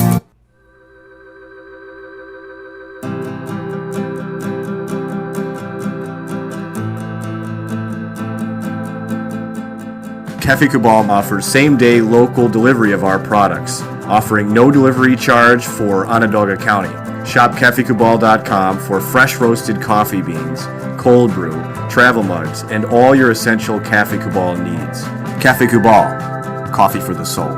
Cafe Kubal offers same-day local delivery of our products, offering no delivery charge for Onondaga County. Shop cafekubal.com for fresh roasted coffee beans, cold brew, travel mugs, and all your essential Cafe Kubal needs. Cafe Kubal, coffee for the soul.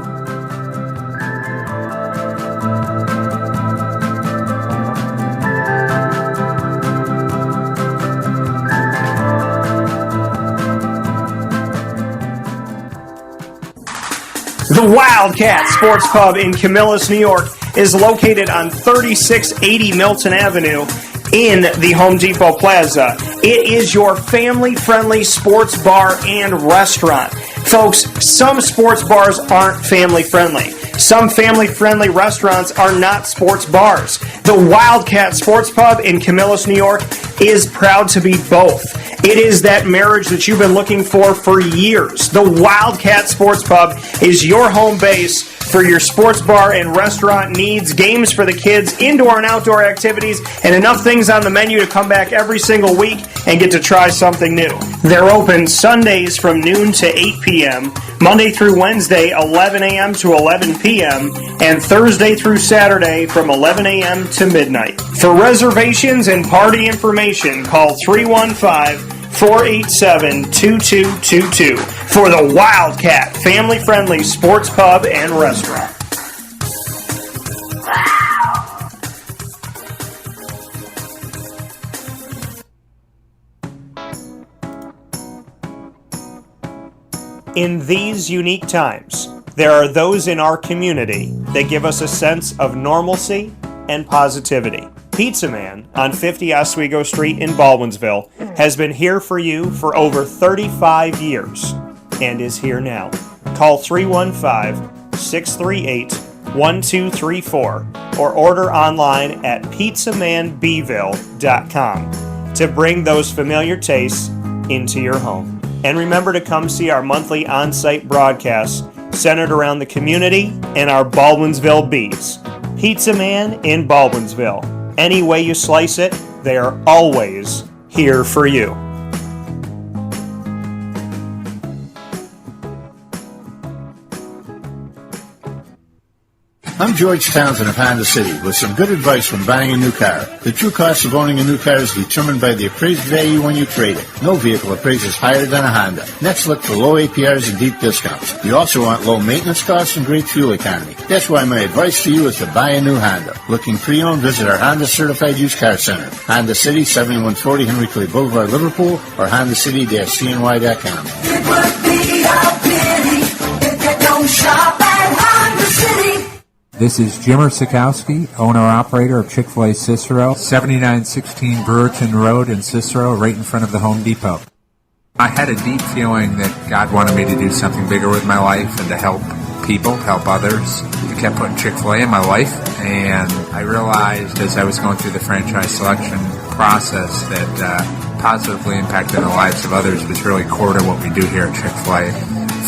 The Wildcat Sports Pub in Camillus, New York is located on 3680 Milton Avenue in the Home Depot Plaza. It is your family-friendly sports bar and restaurant. Folks, some sports bars aren't family-friendly. Some family-friendly restaurants are not sports bars. The Wildcat Sports Pub in Camillus, New York is proud to be both. It is that marriage that you've been looking for years. The Wildcat Sports Pub is your home base for your sports bar and restaurant needs, games for the kids, indoor and outdoor activities, and enough things on the menu to come back every single week and get to try something new. They're open Sundays from noon to 8 p.m., Monday through Wednesday, 11 a.m. to 11 p.m., and Thursday through Saturday from 11 a.m. to midnight. For reservations and party information, call 315-487-2222 for the Wildcat family-friendly sports pub and restaurant. In these unique times, there are those in our community that give us a sense of normalcy and positivity. Pizza Man on 50 Oswego Street in Baldwinsville has been here for you for over 35 years and is here now. Call 315-638-1234 or order online at pizzamanbville.com to bring those familiar tastes into your home. And remember to come see our monthly on-site broadcasts centered around the community and our Baldwinsville beats. Pizza Man in Baldwinsville. Any way you slice it, they are always here for you. I'm George Townsend of Honda City with some good advice when buying a new car. The true cost of owning a new car is determined by the appraised value when you trade it. No vehicle appraises higher than a Honda. Next, look for low APRs and deep discounts. You also want low maintenance costs and great fuel economy. That's why my advice to you is to buy a new Honda. Looking pre-owned, visit our Honda Certified Used Car Center. Honda City, 7140 Henry Clay Boulevard, Liverpool, or HondaCity-CNY.com. It would be a pity if you don't shop at Honda City. This is Jimmer Sikowski, owner-operator of Chick-fil-A Cicero, 7916 Brewerton Road in Cicero, right in front of the Home Depot. I had a deep feeling that God wanted me to do something bigger with my life and to help people, help others. I kept putting Chick-fil-A in my life, and I realized as I was going through the franchise selection process that positively impacting the lives of others was really core to what we do here at Chick-fil-A.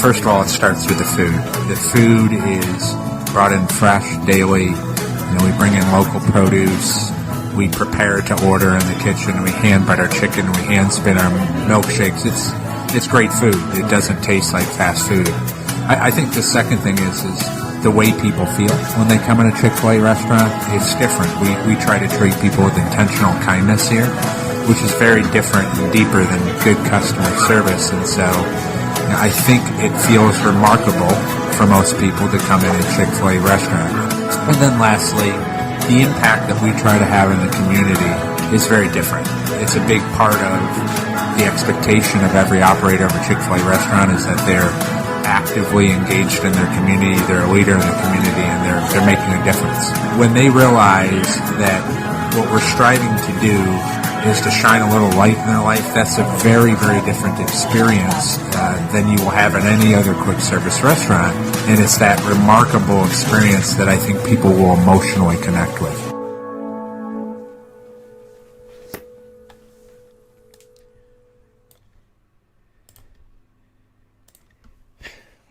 First of all, it starts with the food. The food is brought in fresh daily. We bring in local produce. We prepare to order in the kitchen. We hand butter chicken. We hand spin our milkshakes. It's great food. It doesn't taste like fast food. I think the second thing is the way people feel when they come in a Chick-fil-A restaurant. It's different. We try to treat people with intentional kindness here, which is very different and deeper than good customer service. And so I think it feels remarkable for most people to come in a Chick-fil-A restaurant. And then lastly, the impact that we try to have in the community is very different. It's a big part of the expectation of every operator of a Chick-fil-A restaurant is that they're actively engaged in their community, they're a leader in the community, and they're making a difference. When they realize that what we're striving to do is to shine a little light in their life, that's a very, very different experience than you will have in any other quick service restaurant. And it's that remarkable experience that I think people will emotionally connect with.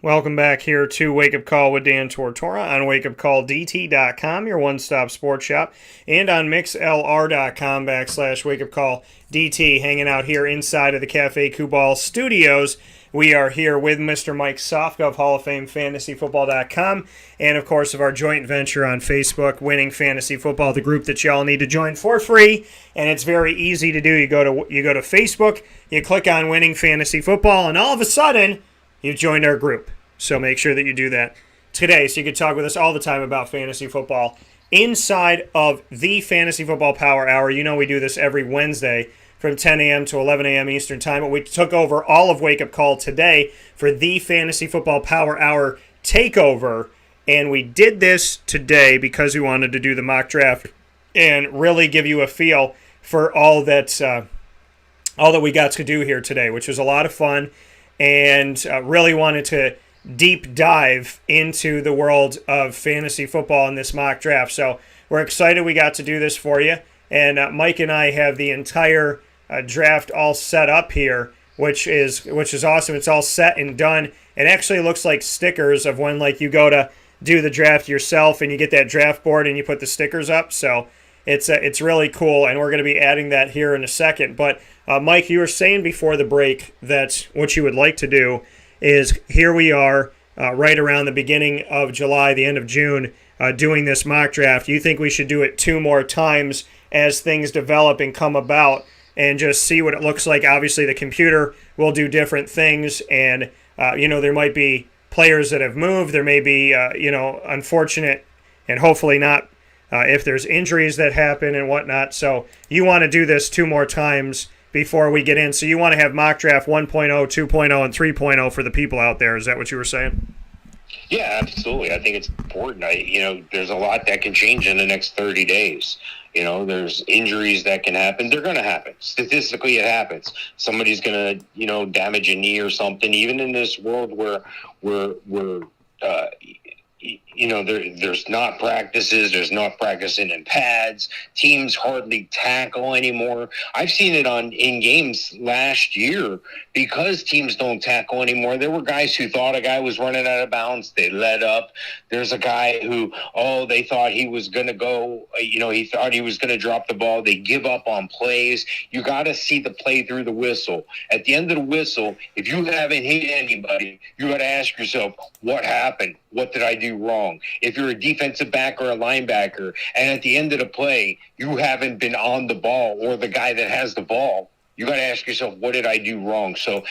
Welcome back here to Wake Up Call with Dan Tortora on wakeupcalldt.com, your one-stop sports shop, and on mixlr.com/wakeupcalldt, hanging out here inside of the Cafe Kubal studios. We are here with Mr. Mike Sofka of Hall of Fame FantasyFootball.com, and of course of our joint venture on Facebook, Winning Fantasy Football, the group that y'all need to join for free, and it's very easy to do. You go to Facebook, you click on Winning Fantasy Football, and all of a sudden you've joined our group. So make sure that you do that today so you can talk with us all the time about fantasy football inside of the Fantasy Football Power Hour. You know we do this every Wednesday from 10 a.m. to 11 a.m. Eastern Time. But we took over all of Wake Up Call today for the Fantasy Football Power Hour takeover. And we did this today because we wanted to do the mock draft and really give you a feel for all that we got to do here today, which was a lot of fun. And really wanted to deep dive into the world of fantasy football in this mock draft. So we're excited we got to do this for you. And Mike and I have the entire draft all set up here, which is awesome. It's all set and done. It actually looks like stickers of when like you go to do the draft yourself and you get that draft board and you put the stickers up. So it's really cool, and we're going to be adding that here in a second. But Mike, you were saying before the break that what you would like to do is here we are right around the beginning of July, the end of June, doing this mock draft. You think we should do it 2 more times as things develop and come about and just see what it looks like. Obviously, the computer will do different things, and there might be players that have moved. There may be unfortunate and hopefully not if there's injuries that happen and whatnot. So you want to do this 2 more times before we get in. So you want to have mock draft 1.0, 2.0, and 3.0 for the people out there. Is that what you were saying? Yeah, absolutely. I think it's important. There's a lot that can change in the next 30 days. There's injuries that can happen. They're going to happen. Statistically, it happens. Somebody's going to, damage a knee or something. Even in this world where there's not practices, there's not practicing in pads, teams hardly tackle anymore. I've seen it in games last year because teams don't tackle anymore. There were guys who thought a guy was running out of bounds, they let up. There's a guy who, they thought he was going to go, he thought he was going to drop the ball. They give up on plays. You got to see the play through the whistle. At the end of the whistle, if you haven't hit anybody, you got to ask yourself, what happened? what did I do wrong? If you're a defensive back or a linebacker, and at the end of the play, you haven't been on the ball or the guy that has the ball, you got to ask yourself, what did I do wrong? So,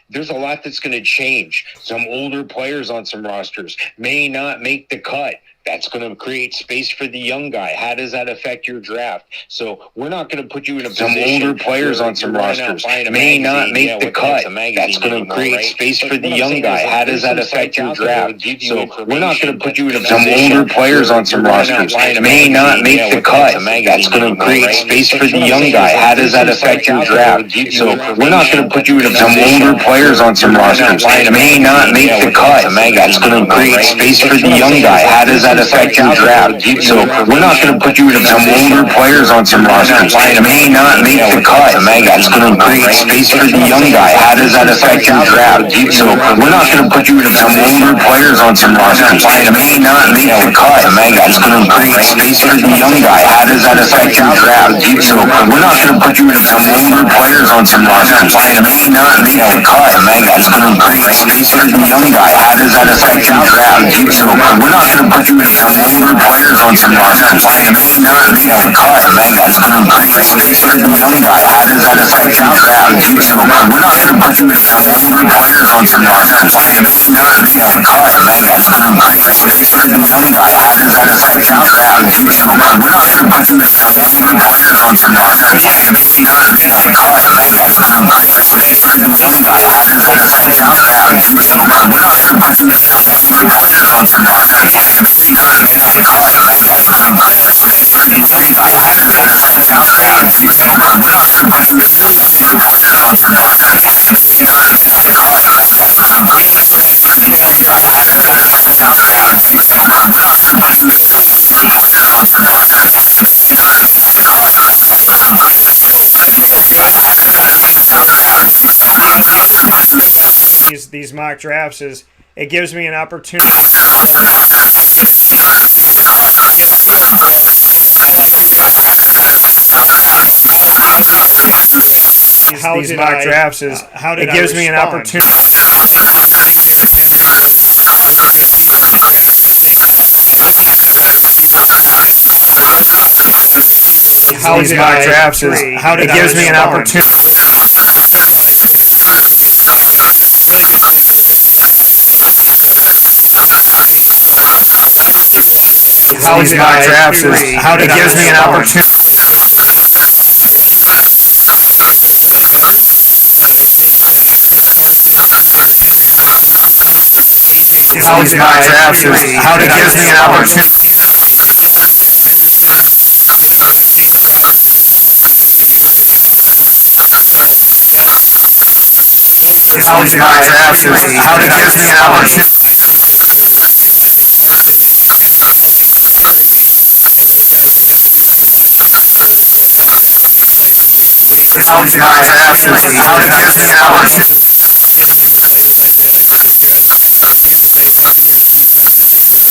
there's a lot that's going to change. Some older players on some rosters may not make the cut. That's going to create space for the young guy. How does that affect your draft? So we're not going to put you in a Some position older players where on some you're running out rosters buying a may not magazine. make Yeah, the what the heck's cut. a magazine That's going to anymore, create right? space But for the what I'm young saying guy. is, like, How there's does that some affect sites your out there that'll draft? give you So we're not going information to put you in a that's some gonna older make players sure on some you're running out rosters buying a may not magazine. make Yeah, the what the heck's cut. a magazine That's going to anymore, create right? space But for what the I'm young saying guy. is, like, How there's does that some affect sites your out there that'll draft? give you So we're not going to put you in a some older players on some rosters may not make the cut. That's going to create space for the young guy. How does that affect your draft? So we're not going to put you in some older players on some rosters may not make the cut. That's going to create space for the young guy. How does that affect your draft? So we're not going to put you in some older players on some rosters may not make the cut. That's going to create space for the young guy. How does that affect your draft? So we're not going to put you in some older players on some rosters may not make the cut. That's going to create space for the young guy. How does that affect your draft? So we're not going to put you in some older players on some rosters may not make the cut. That's going to create space for the young guy. How does that affect your draft? So we're not going to put you in some older players on some rosters may not make the cut. That's going to create space for the young guy. How does that affect your draft? So we're not going to put you in some older players on some rosters may not make the cut. That's going to create space for the young guy. How does that affect your draft? So we're not going to put you in some older players on some rosters may not make the cut. That's going to create space for the young guy. How does that affect your draft? So we're not going to put you in some older players on some rosters may not make the cut. That's going to create space for the young guy. How does that affect your draft? So we're not going to put you in some older players on some rosters may not make the cut. That's going to create space for the young guy. How does that affect your draft? So we're not going to put you in some These mock drafts is it gives me an opportunity to get a feel for how these mock drafts is how did it gives me an opportunity. How these mock drafts is how did it gives me an opportunity. How these mock drafts is how did it gives me an opportunity. How these mock drafts is how did it gives me an opportunity. How these mock drafts is how did it gives me an opportunity. How these mock drafts is how did it gives me an opportunity. How these mock drafts is how did it gives me an opportunity. How these mock drafts is how did it gives me an opportunity. How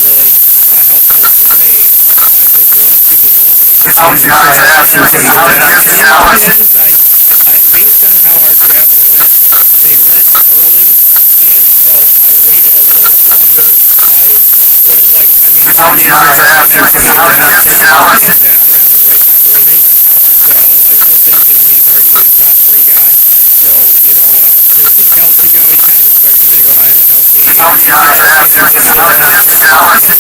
these mock drafts is how did it gives me an opportunity. How these mock drafts is how did it gives me an opportunity.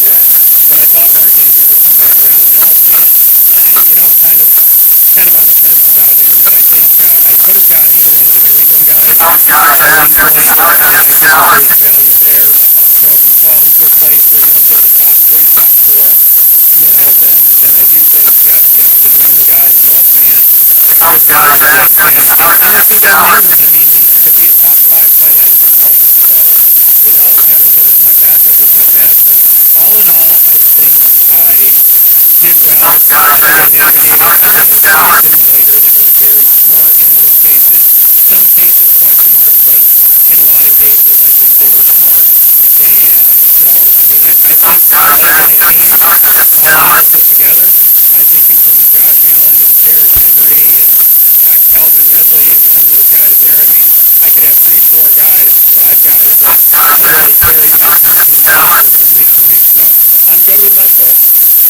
How these mock drafts is how did it gives me an opportunity. How these mock drafts is how did it gives me an opportunity. How these mock drafts is how did it gives me an opportunity. How these mock drafts is how did it gives me an opportunity. with my pick.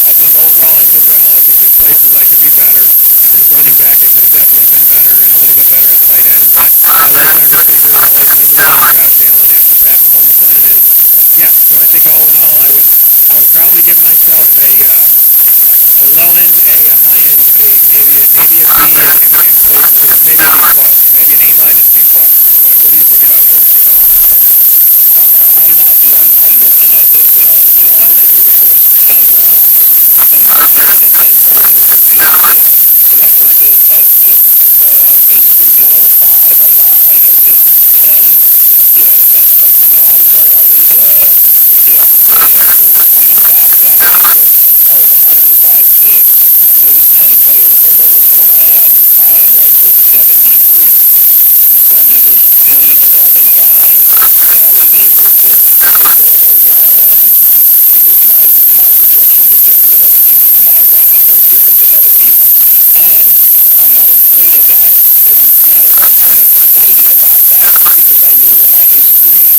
I think overall I did well. I think there's places I could be better. I think running back I could have definitely been better and a little bit better at tight end. But I like my receivers. I like my new one, Josh Allen, after Pat Mahomes went. And yeah, so I think all in all, I would probably give myself a low end A, a high end B, maybe a B, and maybe a C, maybe a B plus, maybe an A minus B plus. What do you think about yours, T-Bone? I'm happy. I'm looking at this. It was a tough round, but they said starting at 6, so I put this at 6. This was 5. I got this 10. I'm sorry. I was 6 after coming back after this. I only got 6. Those 10 players, the lowest one I had ranked was 73. So I mean, there's 27 guys that I was able to learn with my projection with different other people, my ranking with different other people. And I'm not afraid of that. I'm excited about that because I know what my history is.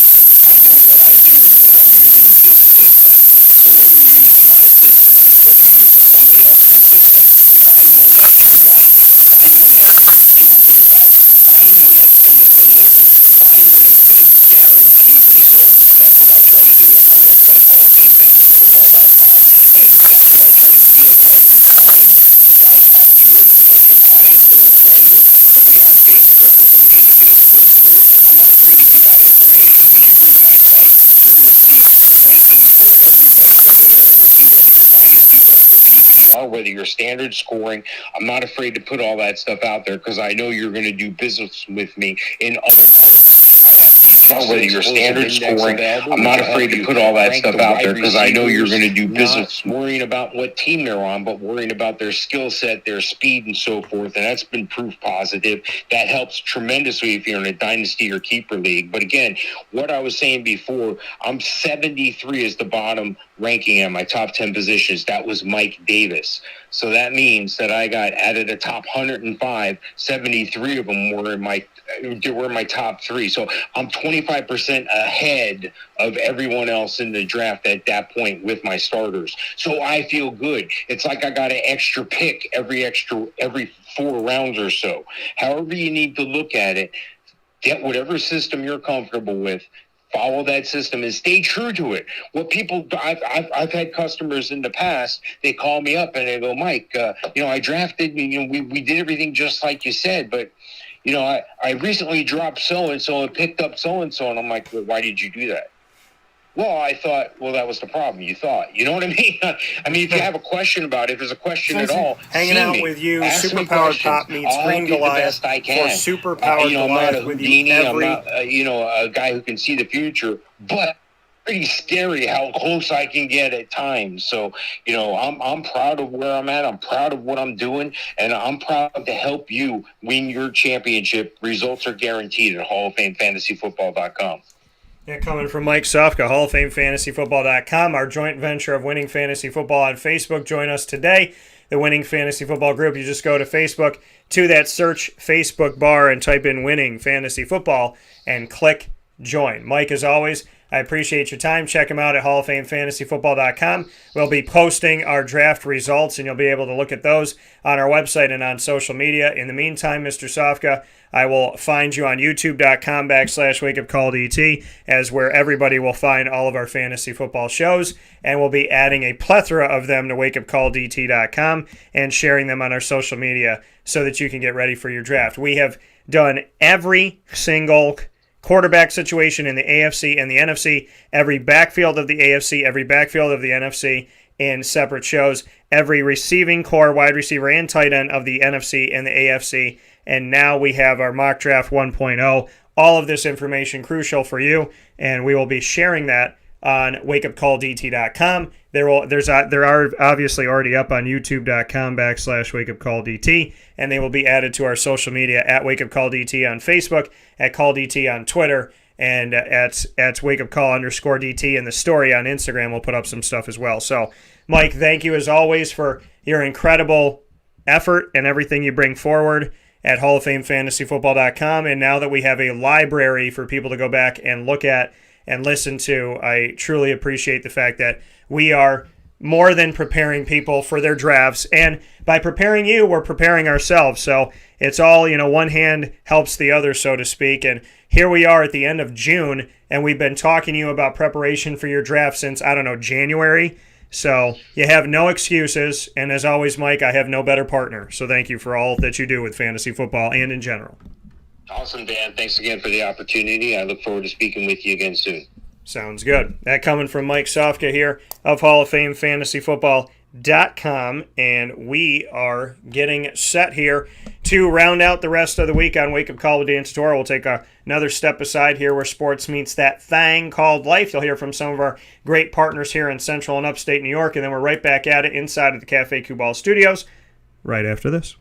I know what I do when I'm using this system. So whether you're using my system, whether you're using somebody else's system, I know that's your right. I know that's what you're thinking about. I know that's going to deliver. I know that's going to guarantee results. That's what I try to do on my website, HallOfFameFantasyFootball.com. And that's what I try to give everybody. I talk to them. If I have a friend or somebody on Facebook or somebody in the Facebook group, I'm not afraid to give out information. When you read my site, you're going to see rankings for everybody, whether they're a rookie, whether you're dynasty, whether you're PPR, whether you're standard scoring. I'm not afraid to put all that stuff out there because I know you're going to do business with me in other parts. I have the whether you're standard scoring. I'm not afraid to put all that stuff out there because I know you're going to do business. Not worrying about what team they're on, but worrying about their skill set, their speed, and so forth. And that's been proof positive. That helps tremendously if you're in a dynasty or keeper league. But again, what I was saying before, I'm 73 as the bottom ranking in my top 10 positions. That was Mike Davis. So that means that I got out of the top 105, 73 of them were in my top 3. So I'm 25% ahead of everyone else in the draft at that point with my starters. So I feel good. It's like I got an extra pick every 4 rounds or so. However you need to look at it, get whatever system you're comfortable with. Follow that system and stay true to it. What people, I've had customers in the past, they call me up and they go, Mike, I drafted, we did everything just like you said, but, I recently dropped so-and-so and picked up so-and-so. And I'm like, well, why did you do that? Well, I thought, that was the problem. You thought, you know what I mean? I mean, if you have a question about it, if there's a question at all, hanging out with you, Superpowered Pop meets Green Goliath for Superpowered Goliath with you every... I'm not a guy who can see the future, but pretty scary how close I can get at times. So, I'm proud of where I'm at. I'm proud of what I'm doing, and I'm proud to help you win your championship. Results are guaranteed at HallOfFameFantasyFootball.com. Yeah, coming from Mike Sofka, HallOfFameFantasyFootball.com, our joint venture of Winning Fantasy Football on Facebook. Join us today, the Winning Fantasy Football group. You just go to Facebook, to that search Facebook bar, and type in Winning Fantasy Football and click join. Mike, as always, I appreciate your time. Check him out at HallOfFameFantasyFootball.com. We'll be posting our draft results, and you'll be able to look at those on our website and on social media. In the meantime, Mr. Sofka, I will find you on YouTube.com/WakeUpCallDT as where everybody will find all of our fantasy football shows, and we'll be adding a plethora of them to WakeUpCallDT.com and sharing them on our social media so that you can get ready for your draft. We have done every single quarterback situation in the AFC and the NFC, every backfield of the AFC, every backfield of the NFC in separate shows, every receiving core, wide receiver, and tight end of the NFC and the AFC, and now we have our mock draft 1.0. All of this information crucial for you, and we will be sharing that on wakeupcalldt.com. There are obviously already up on youtube.com/wakeupcalldt, and they will be added to our social media at wakeupcalldt on Facebook, at calldt on Twitter, and at wakeupcall_DT, and the story on Instagram will put up some stuff as well. So, Mike, thank you as always for your incredible effort and everything you bring forward at HallOfFameFantasyFootball.com. And now that we have a library for people to go back and look at and listen to, I truly appreciate the fact that we are more than preparing people for their drafts. And by preparing you, we're preparing ourselves. So it's all, one hand helps the other, so to speak. And here we are at the end of June, and we've been talking to you about preparation for your draft since, January. So you have no excuses. And as always, Mike, I have no better partner. So thank you for all that you do with fantasy football and in general. Awesome, Dan. Thanks again for the opportunity. I look forward to speaking with you again soon. Sounds good. That coming from Mike Sofka here of Hall of Fame Fantasy Football.com, and we are getting set here to round out the rest of the week on Wake Up Call with Dan Tortora. We'll take another step aside here where sports meets that thing called life. You'll hear from some of our great partners here in Central and Upstate New York, and then we're right back at it inside of the Cafe Cubal studios right after this.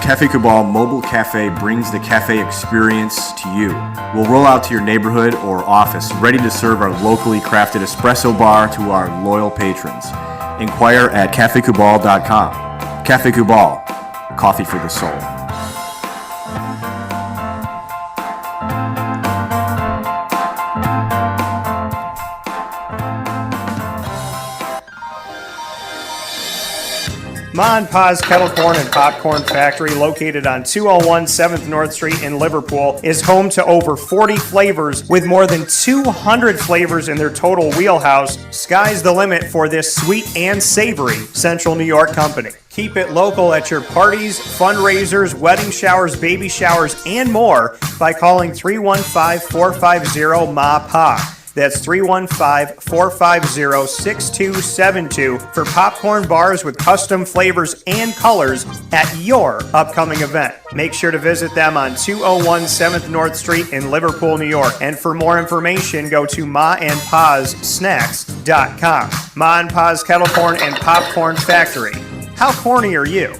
Cafe Cubal Mobile Cafe brings the cafe experience to you. We'll roll out to your neighborhood or office, ready to serve our locally crafted espresso bar to our loyal patrons. Inquire at cafecubal.com. Cafe Cubal, coffee for the soul. Ma and Pa's Kettle Corn and Popcorn Factory, located on 201 7th North Street in Liverpool, is home to over 40 flavors with more than 200 flavors in their total wheelhouse. Sky's the limit for this sweet and savory Central New York company. Keep it local at your parties, fundraisers, wedding showers, baby showers, and more by calling 315-450-MA-PA. That's 315-450-6272 for popcorn bars with custom flavors and colors at your upcoming event. Make sure to visit them on 201 7th North Street in Liverpool, New York. And for more information, go to maandpazsnacks.com. Ma and Pa's Kettle Corn and Popcorn Factory. How corny are you?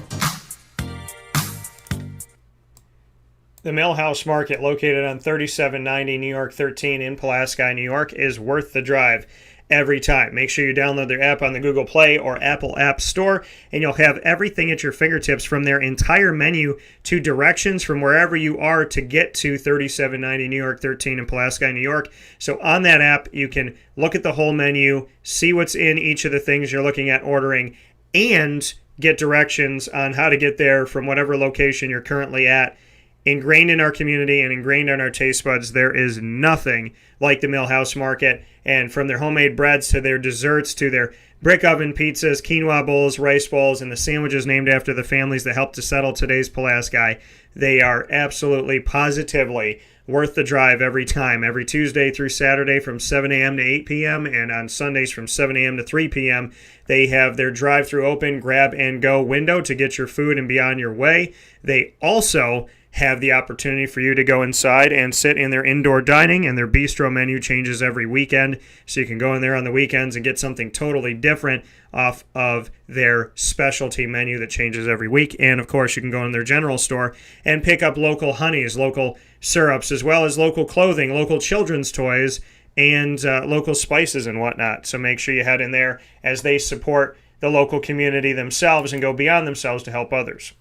The Millhouse Market, located on 3790 New York 13 in Pulaski, New York, is worth the drive every time. Make sure you download their app on the Google Play or Apple App Store, and you'll have everything at your fingertips, from their entire menu to directions from wherever you are to get to 3790 New York 13 in Pulaski, New York. So on that app, you can look at the whole menu, see what's in each of the things you're looking at ordering, and get directions on how to get there from whatever location you're currently at. Ingrained in our community and ingrained in our taste buds, there is nothing like the Millhouse Market. And from their homemade breads to their desserts to their brick oven pizzas, quinoa bowls, rice bowls, and the sandwiches named after the families that helped to settle today's Pulaski, they are absolutely, positively worth the drive every time. Every Tuesday through Saturday from 7 a.m. to 8 p.m. and on Sundays from 7 a.m. to 3 p.m. They have their drive-through open, grab-and-go window to get your food and be on your way. They also have the opportunity for you to go inside and sit in their indoor dining, and their bistro menu changes every weekend, so you can go in there on the weekends and get something totally different off of their specialty menu that changes every week. And of course, you can go in their general store and pick up local honeys, local syrups, as well as local clothing, local children's toys, and local spices and whatnot. So make sure you head in there as they support the local community themselves and go beyond themselves to help others.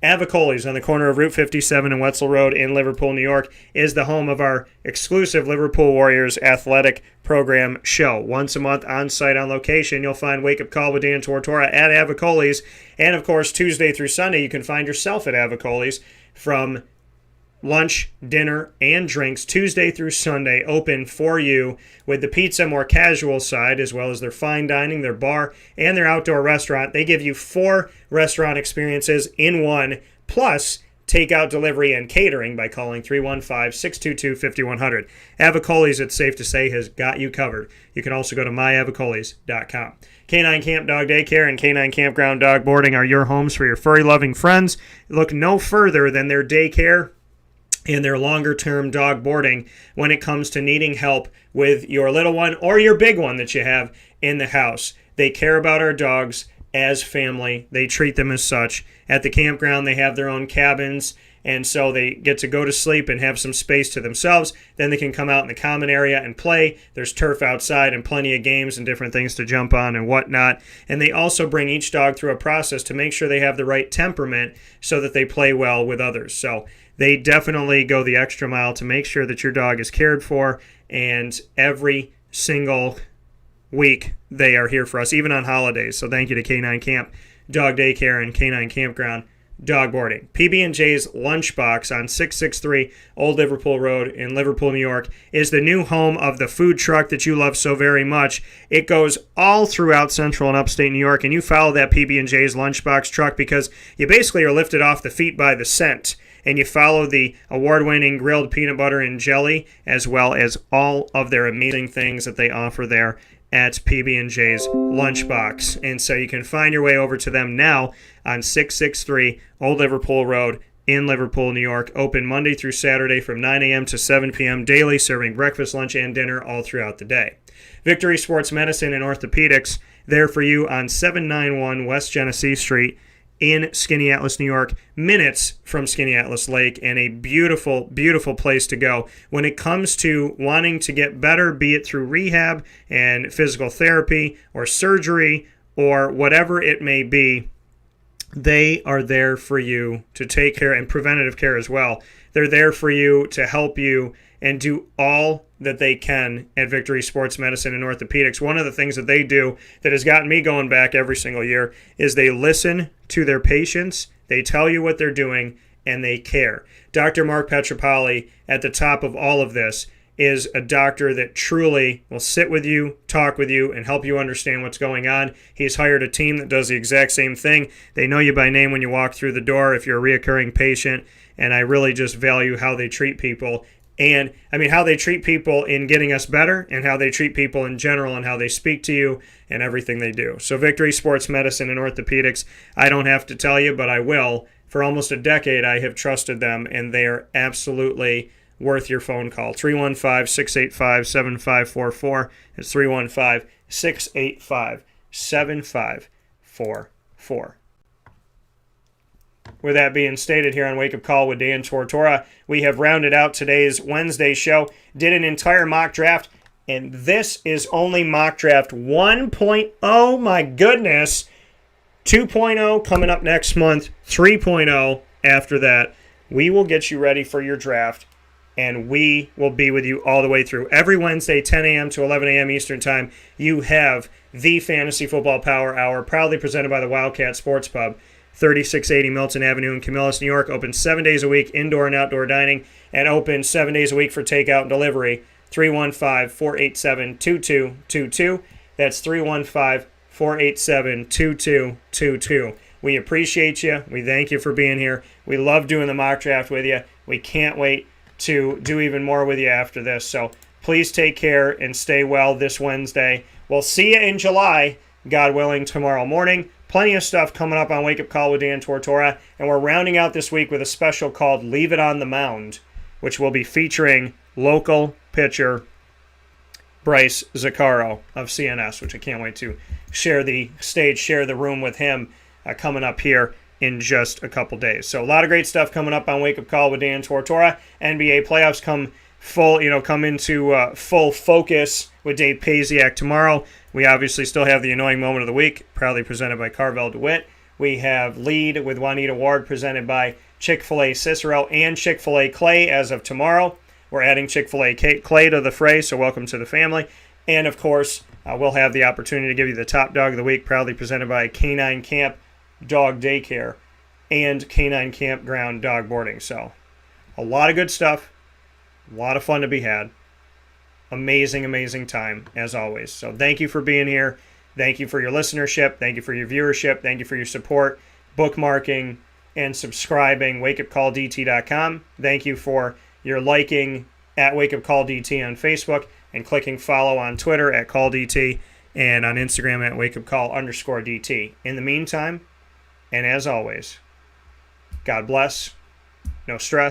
Avicoli's on the corner of Route 57 and Wetzel Road in Liverpool, New York, is the home of our exclusive Liverpool Warriors athletic program show. Once a month, on-site, on location, you'll find Wake Up Call with Dan Tortora at Avicoli's. And, of course, Tuesday through Sunday, you can find yourself at Avicoli's from lunch, dinner, and drinks Tuesday through Sunday, open for you, with the pizza more casual side, as well as their fine dining, their bar, and their outdoor restaurant. They give you 4 restaurant experiences in one, plus takeout, delivery, and catering by calling 315-622-5100. Avicoli's, it's safe to say, has got you covered. You can also go to myavicolis.com. Canine Camp Dog Daycare and Canine Campground Dog Boarding are your homes for your furry-loving friends. Look no further than their daycare and their longer-term dog boarding when it comes to needing help with your little one or your big one that you have in the house. They care about our dogs as family. They treat them as such. At the campground, they have their own cabins and so they get to go to sleep and have some space to themselves. Then they can come out in the common area and play. There's turf outside and plenty of games and different things to jump on and whatnot. And they also bring each dog through a process to make sure they have the right temperament so that they play well with others. So they definitely go the extra mile to make sure that your dog is cared for, and every single week they are here for us, even on holidays. So thank you to K9 Camp Dog Daycare and K9 Campground Dog Boarding. PB&J's Lunchbox on 663 Old Liverpool Road in Liverpool, New York is the new home of the food truck that you love so very much. It goes all throughout central and upstate New York, and you follow that PB&J's Lunchbox truck because you basically are lifted off the feet by the scent, and you follow the award-winning grilled peanut butter and jelly, as well as all of their amazing things that they offer there at PB&J's Lunchbox. And so you can find your way over to them now on 663 Old Liverpool Road in Liverpool, New York. Open Monday through Saturday from 9 a.m. to 7 p.m. daily, serving breakfast, lunch, and dinner all throughout the day. Victory Sports Medicine and Orthopedics, there for you on 791 West Genesee Street in Skaneateles, New York, minutes from Skaneateles Lake, and a beautiful, beautiful place to go. When it comes to wanting to get better, be it through rehab and physical therapy or surgery or whatever it may be, they are there for you to take care, and preventative care as well. They're there for you to help you and do all that they can at Victory Sports Medicine and Orthopedics. One of the things that they do that has gotten me going back every single year is they listen to their patients, they tell you what they're doing, and they care. Dr. Mark Petropoli, at the top of all of this, is a doctor that truly will sit with you, talk with you, and help you understand what's going on. He's hired a team that does the exact same thing. They know you by name when you walk through the door if you're a reoccurring patient, and I really just value how they treat people. And, I mean, how they treat people in getting us better, and how they treat people in general, and how they speak to you, and everything they do. So Victory Sports Medicine and Orthopedics, I don't have to tell you, but I will. For almost a decade, I have trusted them, and they are absolutely worth your phone call. 315-685-7544. It's 315-685-7544. With that being stated, here on Wake Up Call with Dan Tortora, we have rounded out today's Wednesday show, did an entire mock draft, and this is only mock draft 1.0. My goodness. 2.0 coming up next month, 3.0 after that. We will get you ready for your draft, and we will be with you all the way through. Every Wednesday, 10 a.m. to 11 a.m. Eastern Time, you have the Fantasy Football Power Hour, proudly presented by the Wildcat Sports Pub. 3680 Milton Avenue in Camillus, New York. Open 7 days a week, indoor and outdoor dining, and open 7 days a week for takeout and delivery. 315-487-2222. That's 315-487-2222. We appreciate you. We thank you for being here. We love doing the mock draft with you. We can't wait to do even more with you after this. So please take care and stay well this Wednesday. We'll see you in July, God willing, tomorrow morning. Plenty of stuff coming up on Wake Up Call with Dan Tortora, and we're rounding out this week with a special called Leave It on the Mound, which will be featuring local pitcher Bryce Zaccaro of CNS, which I can't wait to share the stage, share the room with him coming up here in just a couple days. So a lot of great stuff coming up on Wake Up Call with Dan Tortora. NBA playoffs come into full focus with Dave Paziak tomorrow. We obviously still have the annoying moment of the week, proudly presented by Carvel DeWitt. We have Lead with Juanita Ward, presented by Chick-fil-A Cicero and Chick-fil-A Clay as of tomorrow. We're adding Chick-fil-A Clay to the fray, so welcome to the family. And, of course, we'll have the opportunity to give you the top dog of the week, proudly presented by K9 Camp Dog Daycare and K9 Campground Dog Boarding. So, a lot of good stuff, a lot of fun to be had. Amazing, amazing time, as always. So thank you for being here. Thank you for your listenership. Thank you for your viewership. Thank you for your support, bookmarking, and subscribing, wakeupcalldt.com. Thank you for your liking at wakeupcalldt on Facebook and clicking follow on Twitter at calldt and on Instagram at wakeupcall_DT. In the meantime, and as always, God bless, no stress.